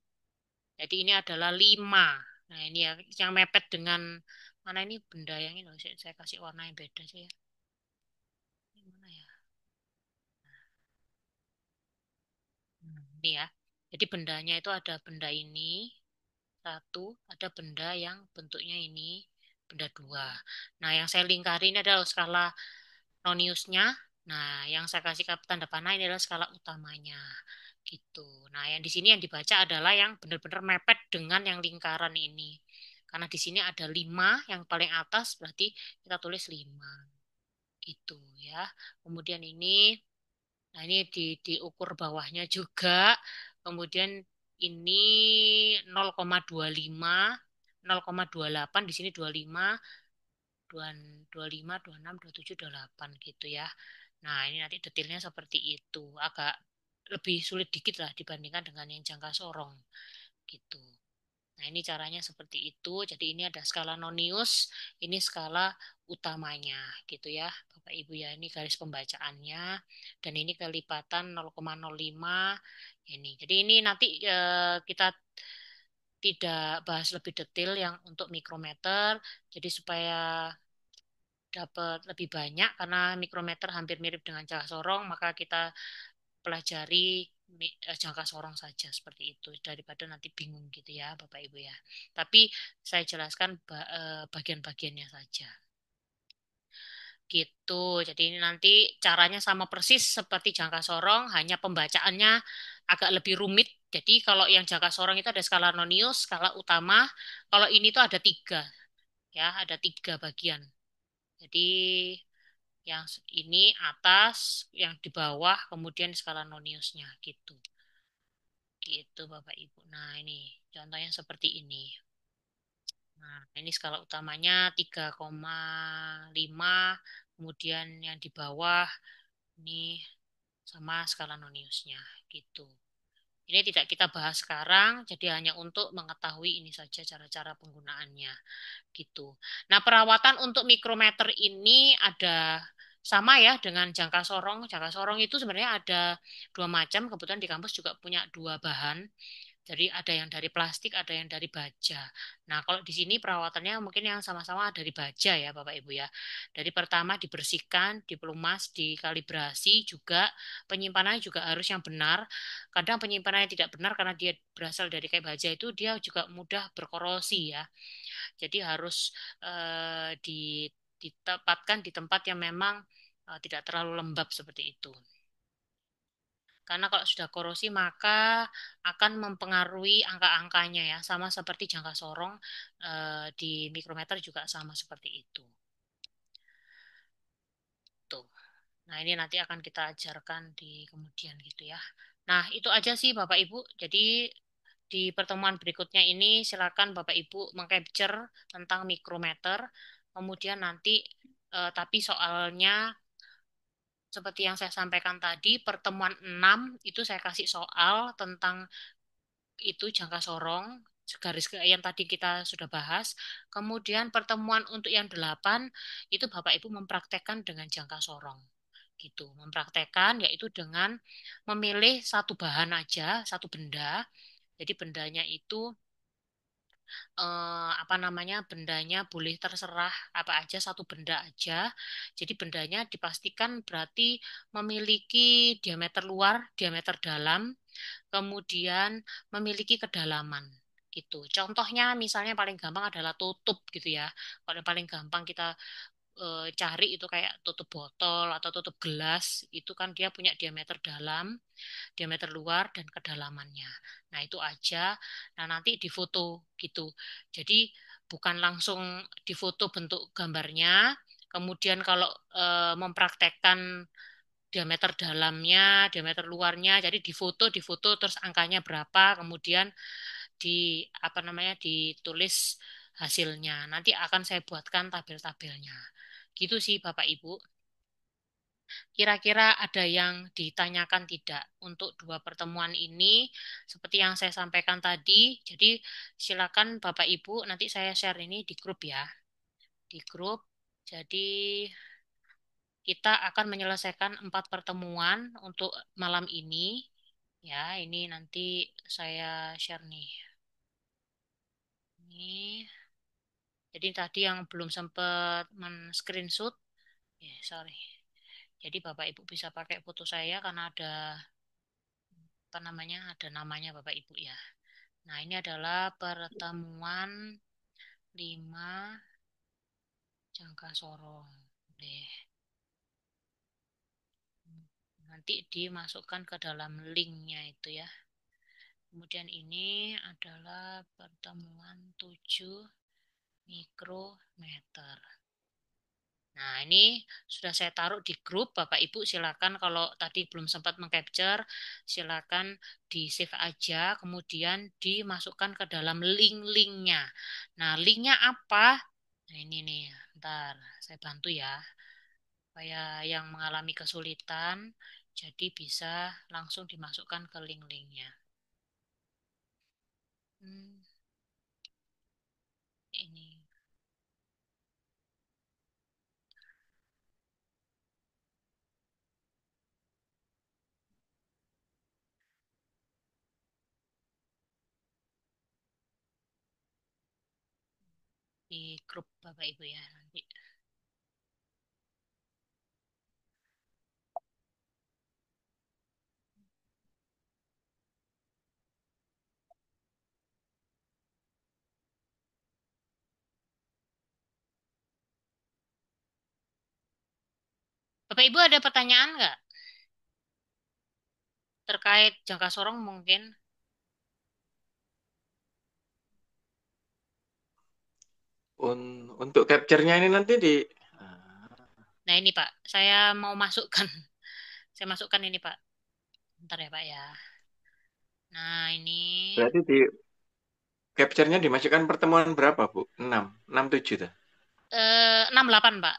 Jadi ini adalah 5. Nah, ini ya yang mepet dengan mana ini benda yang ini. Saya kasih warna yang beda sih ya. Ini mana ya? Ini ya. Jadi bendanya itu ada benda ini, satu, ada benda yang bentuknya ini, benda dua. Nah, yang saya lingkari ini adalah skala noniusnya. Nah, yang saya kasih tanda panah ini adalah skala utamanya. Gitu. Nah, yang di sini yang dibaca adalah yang benar-benar mepet dengan yang lingkaran ini. Karena di sini ada 5, yang paling atas berarti kita tulis 5. Gitu ya. Kemudian ini, nah ini diukur bawahnya juga. Kemudian ini 0,25, 0,28, di sini 25, 25, 26, 27, 28 gitu ya. Nah, ini nanti detailnya seperti itu. Agak lebih sulit dikit lah dibandingkan dengan yang jangka sorong gitu. Nah, ini caranya seperti itu. Jadi ini ada skala nonius, ini skala utamanya gitu ya. Bapak Ibu ya, ini garis pembacaannya dan ini kelipatan 0,05 ini. Jadi ini nanti kita tidak bahas lebih detail yang untuk mikrometer. Jadi supaya dapat lebih banyak karena mikrometer hampir mirip dengan jangka sorong, maka kita pelajari jangka sorong saja seperti itu daripada nanti bingung gitu ya Bapak Ibu ya. Tapi saya jelaskan bagian-bagiannya saja. Gitu. Jadi ini nanti caranya sama persis seperti jangka sorong, hanya pembacaannya agak lebih rumit. Jadi kalau yang jangka sorong itu ada skala nonius, skala utama. Kalau ini tuh ada 3, ya, ada 3 bagian. Jadi yang ini atas, yang di bawah, kemudian skala noniusnya gitu. Gitu Bapak Ibu. Nah ini contohnya seperti ini. Nah ini skala utamanya 3,5, kemudian yang di bawah ini sama skala noniusnya gitu. Ini tidak kita bahas sekarang, jadi hanya untuk mengetahui ini saja cara-cara penggunaannya gitu. Nah, perawatan untuk mikrometer ini ada sama ya dengan jangka sorong. Jangka sorong itu sebenarnya ada 2 macam. Kebetulan di kampus juga punya 2 bahan. Jadi ada yang dari plastik, ada yang dari baja. Nah, kalau di sini perawatannya mungkin yang sama-sama dari baja ya, Bapak Ibu ya. Dari pertama dibersihkan, dipelumas, dikalibrasi juga, penyimpanannya juga harus yang benar. Kadang penyimpanannya tidak benar karena dia berasal dari kayak baja itu dia juga mudah berkorosi ya. Jadi harus ditempatkan di tempat yang memang tidak terlalu lembab seperti itu. Karena kalau sudah korosi maka akan mempengaruhi angka-angkanya ya, sama seperti jangka sorong di mikrometer juga sama seperti itu. Tuh. Nah, ini nanti akan kita ajarkan di kemudian gitu ya. Nah, itu aja sih Bapak Ibu. Jadi di pertemuan berikutnya ini silakan Bapak Ibu mengcapture tentang mikrometer. Kemudian nanti tapi soalnya seperti yang saya sampaikan tadi, pertemuan 6 itu saya kasih soal tentang itu jangka sorong, garis yang tadi kita sudah bahas. Kemudian pertemuan untuk yang 8 itu Bapak Ibu mempraktekkan dengan jangka sorong. Gitu, mempraktekkan yaitu dengan memilih satu bahan aja, satu benda. Jadi bendanya itu apa namanya, bendanya boleh terserah apa aja, satu benda aja. Jadi bendanya dipastikan berarti memiliki diameter luar, diameter dalam, kemudian memiliki kedalaman gitu. Contohnya misalnya paling gampang adalah tutup gitu ya. Kalau yang paling gampang kita cari itu kayak tutup botol atau tutup gelas, itu kan dia punya diameter dalam, diameter luar, dan kedalamannya. Nah, itu aja. Nah, nanti difoto gitu. Jadi bukan langsung difoto bentuk gambarnya, kemudian kalau mempraktekkan diameter dalamnya, diameter luarnya, jadi difoto terus angkanya berapa, kemudian di apa namanya ditulis hasilnya. Nanti akan saya buatkan tabel-tabelnya. Gitu sih Bapak Ibu. Kira-kira ada yang ditanyakan tidak untuk dua pertemuan ini? Seperti yang saya sampaikan tadi, jadi silakan Bapak Ibu nanti saya share ini di grup ya. Di grup. Jadi kita akan menyelesaikan 4 pertemuan untuk malam ini. Ya, ini nanti saya share nih. Ini. Jadi tadi yang belum sempat men-screenshot, sorry. Jadi Bapak Ibu bisa pakai foto saya karena ada apa namanya, ada namanya Bapak Ibu ya. Nah, ini adalah pertemuan 5 Jangka Sorong. Deh. Nanti dimasukkan ke dalam linknya itu ya. Kemudian ini adalah pertemuan 7 mikrometer. Nah, ini sudah saya taruh di grup. Bapak Ibu silakan kalau tadi belum sempat mengcapture, silakan di save aja, kemudian dimasukkan ke dalam link-linknya. Nah, linknya apa? Nah, ini nih, ntar saya bantu ya, supaya yang mengalami kesulitan, jadi bisa langsung dimasukkan ke link-linknya. Hmm, ini. Di grup Bapak Ibu ya nanti. Bapak Ibu ada pertanyaan nggak terkait jangka sorong mungkin? Untuk capture-nya ini nanti di Nah ini Pak, saya mau masukkan, saya masukkan ini Pak. Bentar ya Pak ya. Nah ini berarti di capture-nya dimasukkan pertemuan berapa, Bu? 6, 7 tuh. 68 Pak.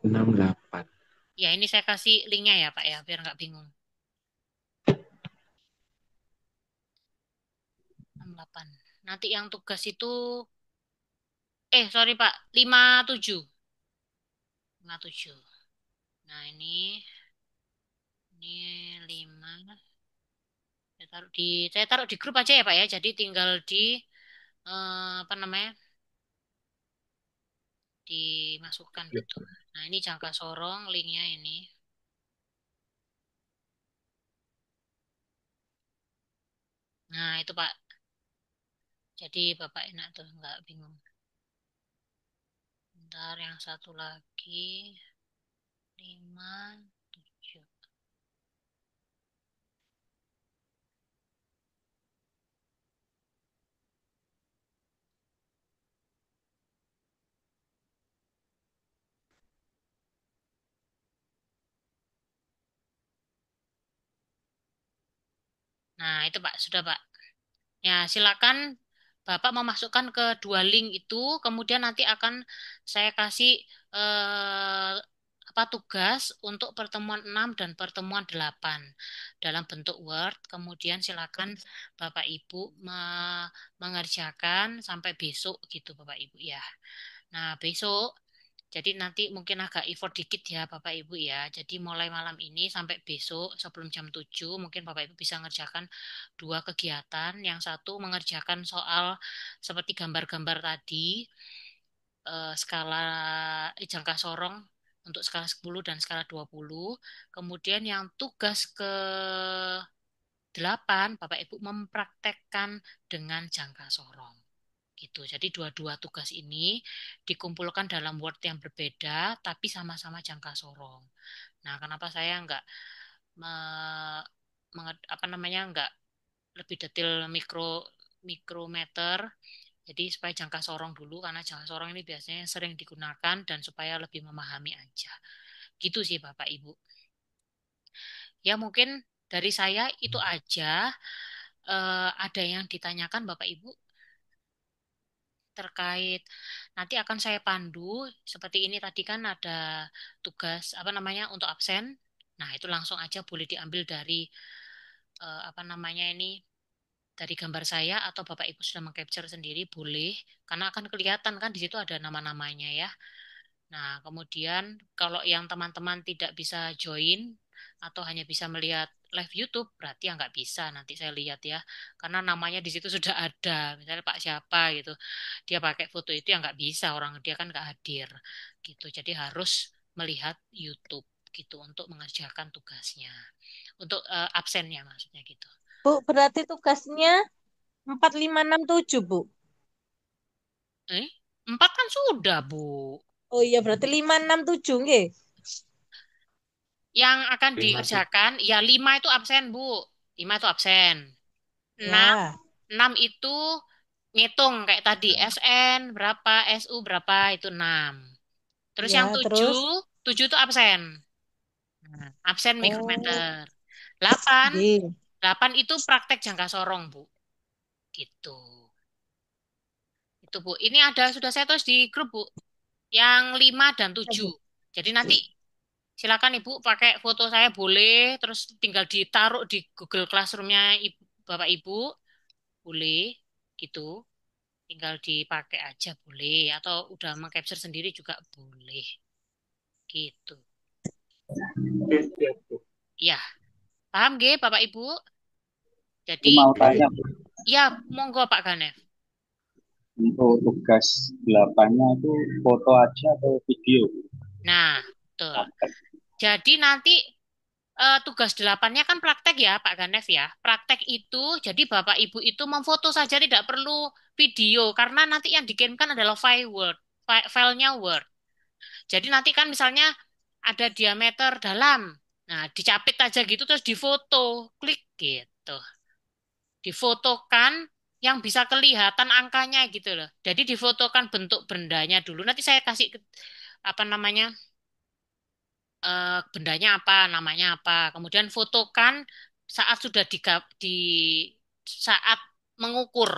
68. Ya ini saya kasih linknya ya Pak ya, biar nggak bingung. 68. Nanti yang tugas itu, sorry Pak, 57. 57. Nah ini 5. Saya taruh di grup aja ya Pak ya. Jadi tinggal di apa namanya? Dimasukkan gitu. Nah, ini jangka sorong linknya ini. Nah, itu Pak. Jadi Bapak enak tuh, nggak bingung. Ntar yang satu lagi, 5, 7. Nah, itu Pak, sudah Pak. Ya, silakan Bapak memasukkan ke dua link itu, kemudian nanti akan saya kasih eh, apa tugas untuk pertemuan 6 dan pertemuan 8 dalam bentuk Word. Kemudian silakan Bapak Ibu mengerjakan sampai besok gitu Bapak Ibu ya. Nah, besok jadi nanti mungkin agak effort dikit ya Bapak Ibu ya. Jadi mulai malam ini sampai besok sebelum jam 7 mungkin Bapak Ibu bisa mengerjakan dua kegiatan. Yang satu mengerjakan soal seperti gambar-gambar tadi, skala jangka sorong untuk skala 10 dan skala 20. Kemudian yang tugas ke 8 Bapak Ibu mempraktekkan dengan jangka sorong. Gitu. Jadi dua-dua tugas ini dikumpulkan dalam Word yang berbeda, tapi sama-sama jangka sorong. Nah, kenapa saya nggak apa namanya nggak lebih detail mikrometer? Jadi supaya jangka sorong dulu, karena jangka sorong ini biasanya sering digunakan dan supaya lebih memahami aja. Gitu sih Bapak Ibu. Ya mungkin dari saya itu aja. Ada yang ditanyakan Bapak Ibu terkait nanti akan saya pandu seperti ini tadi kan ada tugas apa namanya untuk absen. Nah, itu langsung aja boleh diambil dari apa namanya ini dari gambar saya atau Bapak Ibu sudah mengcapture sendiri boleh karena akan kelihatan kan di situ ada nama-namanya ya. Nah, kemudian kalau yang teman-teman tidak bisa join atau hanya bisa melihat live YouTube, berarti ya nggak bisa. Nanti saya lihat ya, karena namanya di situ sudah ada. Misalnya Pak siapa gitu, dia pakai foto itu ya nggak bisa. Orang dia kan nggak hadir gitu. Jadi harus melihat YouTube gitu untuk mengerjakan tugasnya, untuk absennya maksudnya gitu. Bu, berarti tugasnya 4567 Bu. Eh, 4 kan sudah, Bu. Oh iya, berarti 567 nggih. Yang akan 5. dikerjakan, ya 5 itu absen, Bu. 5 itu absen. Enam Ya, 6 itu ngitung kayak tadi. SN berapa, SU berapa, itu 6. Terus ya, yang terus 7 itu absen. Nah, absen oh, mikrometer. 8 nggih. 8 itu praktek jangka sorong, Bu. Gitu. Itu, Bu. Ini ada, sudah saya tulis di grup, Bu. Yang 5 dan Ya, 7. Bu. Jadi nanti silakan Ibu pakai foto saya boleh, terus tinggal ditaruh di Google Classroom-nya Bapak Ibu, boleh gitu. Tinggal dipakai aja boleh, atau udah mengcapture sendiri juga boleh gitu. Ya, paham gak Bapak Ibu? Aku Jadi, mau tanya, Bu, ya monggo Pak Ganef. untuk tugas 8-nya itu foto aja atau video? Nah, betul. Jadi nanti tugas 8-nya kan praktek ya Pak Ganef ya. Praktek itu, jadi Bapak Ibu itu memfoto saja tidak perlu video, karena nanti yang dikirimkan adalah file Word, filenya Word. Jadi nanti kan misalnya ada diameter dalam. Nah, dicapit aja gitu terus difoto, klik gitu. Difotokan yang bisa kelihatan angkanya gitu loh. Jadi difotokan bentuk bendanya dulu. Nanti saya kasih apa namanya? Bendanya apa, namanya apa. Kemudian fotokan saat sudah di saat mengukur.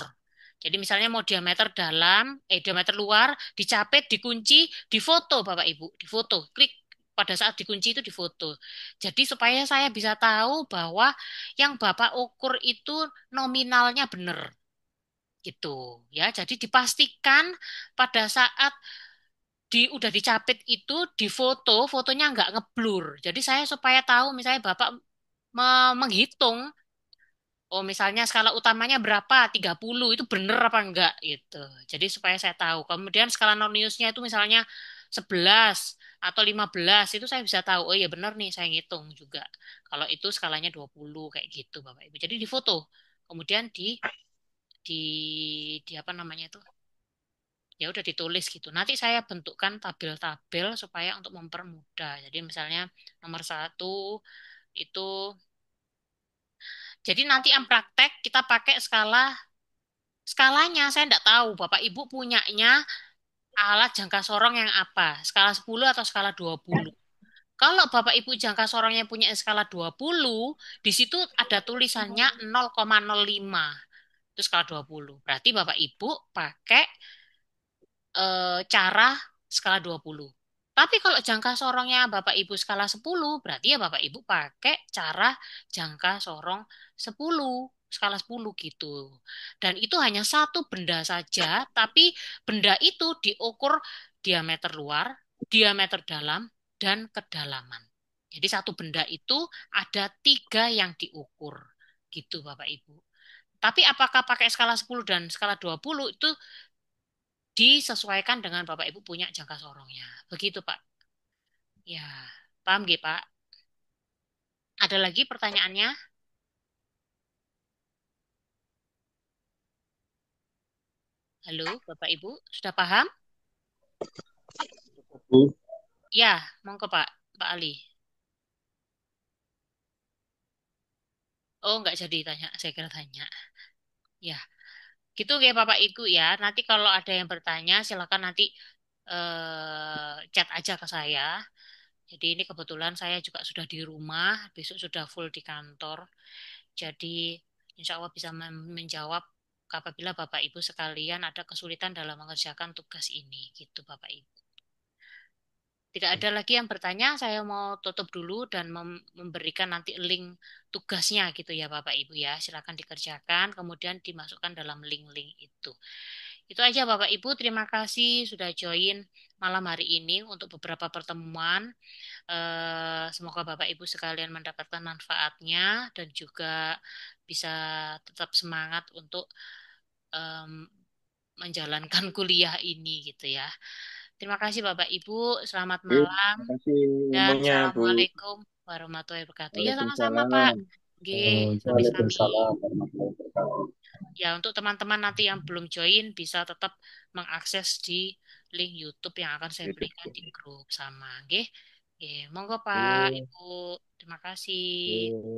Jadi misalnya mau diameter dalam, diameter luar, dicapit, dikunci, difoto Bapak Ibu, difoto. Klik pada saat dikunci itu difoto. Jadi supaya saya bisa tahu bahwa yang Bapak ukur itu nominalnya benar gitu ya. Jadi dipastikan pada saat udah dicapit itu difoto, fotonya nggak ngeblur. Jadi saya supaya tahu misalnya Bapak menghitung, oh misalnya skala utamanya berapa, 30 itu bener apa enggak gitu. Jadi supaya saya tahu. Kemudian skala non-newsnya itu misalnya 11 atau 15 itu saya bisa tahu, oh iya bener nih saya ngitung juga. Kalau itu skalanya 20 kayak gitu Bapak Ibu. Jadi difoto. Kemudian di di apa namanya itu? Ya udah ditulis gitu. Nanti saya bentukkan tabel-tabel supaya untuk mempermudah. Jadi misalnya nomor 1 itu, jadi nanti yang praktek kita pakai skalanya. Saya enggak tahu Bapak Ibu punyanya alat jangka sorong yang apa, skala 10 atau skala 20. Kalau Bapak Ibu jangka sorongnya punya skala 20, di situ ada tulisannya 0,05. Itu skala 20. Berarti Bapak Ibu pakai cara skala 20. Tapi kalau jangka sorongnya Bapak Ibu skala 10, berarti ya Bapak Ibu pakai cara jangka sorong 10, skala 10 gitu. Dan itu hanya satu benda saja, tapi benda itu diukur diameter luar, diameter dalam, dan kedalaman. Jadi satu benda itu ada 3 yang diukur. Gitu Bapak Ibu. Tapi apakah pakai skala 10 dan skala 20 itu disesuaikan dengan Bapak Ibu punya jangka sorongnya. Begitu, Pak. Ya, paham nggih, Pak? Ada lagi pertanyaannya? Halo, Bapak Ibu, sudah paham? Bu. Ya, monggo Pak Ali. Oh, nggak jadi tanya, saya kira tanya. Ya, gitu ya Bapak Ibu ya. Nanti kalau ada yang bertanya, silakan nanti chat aja ke saya. Jadi ini kebetulan saya juga sudah di rumah, besok sudah full di kantor. Jadi insya Allah bisa menjawab apabila Bapak Ibu sekalian ada kesulitan dalam mengerjakan tugas ini, gitu Bapak Ibu. Tidak ada lagi yang bertanya, saya mau tutup dulu dan memberikan nanti link tugasnya gitu ya Bapak Ibu ya. Silakan dikerjakan, kemudian dimasukkan dalam link-link itu. Itu aja Bapak Ibu, terima kasih sudah join malam hari ini untuk beberapa pertemuan. Semoga Bapak Ibu sekalian mendapatkan manfaatnya dan juga bisa tetap semangat untuk em, menjalankan kuliah ini gitu ya. Terima kasih Bapak Ibu, selamat Oke, malam terima kasih dan Semuanya, Bu. Assalamualaikum warahmatullahi wabarakatuh. Ya sama-sama Pak. Waalaikumsalam. G, sami-sami. Waalaikumsalam warahmatullahi wabarakatuh. Ya untuk teman-teman nanti yang belum join bisa tetap mengakses di link YouTube yang akan saya YouTube. berikan di grup sama. Oke. Monggo Pak, Oke. Ibu. Terima kasih. Oke.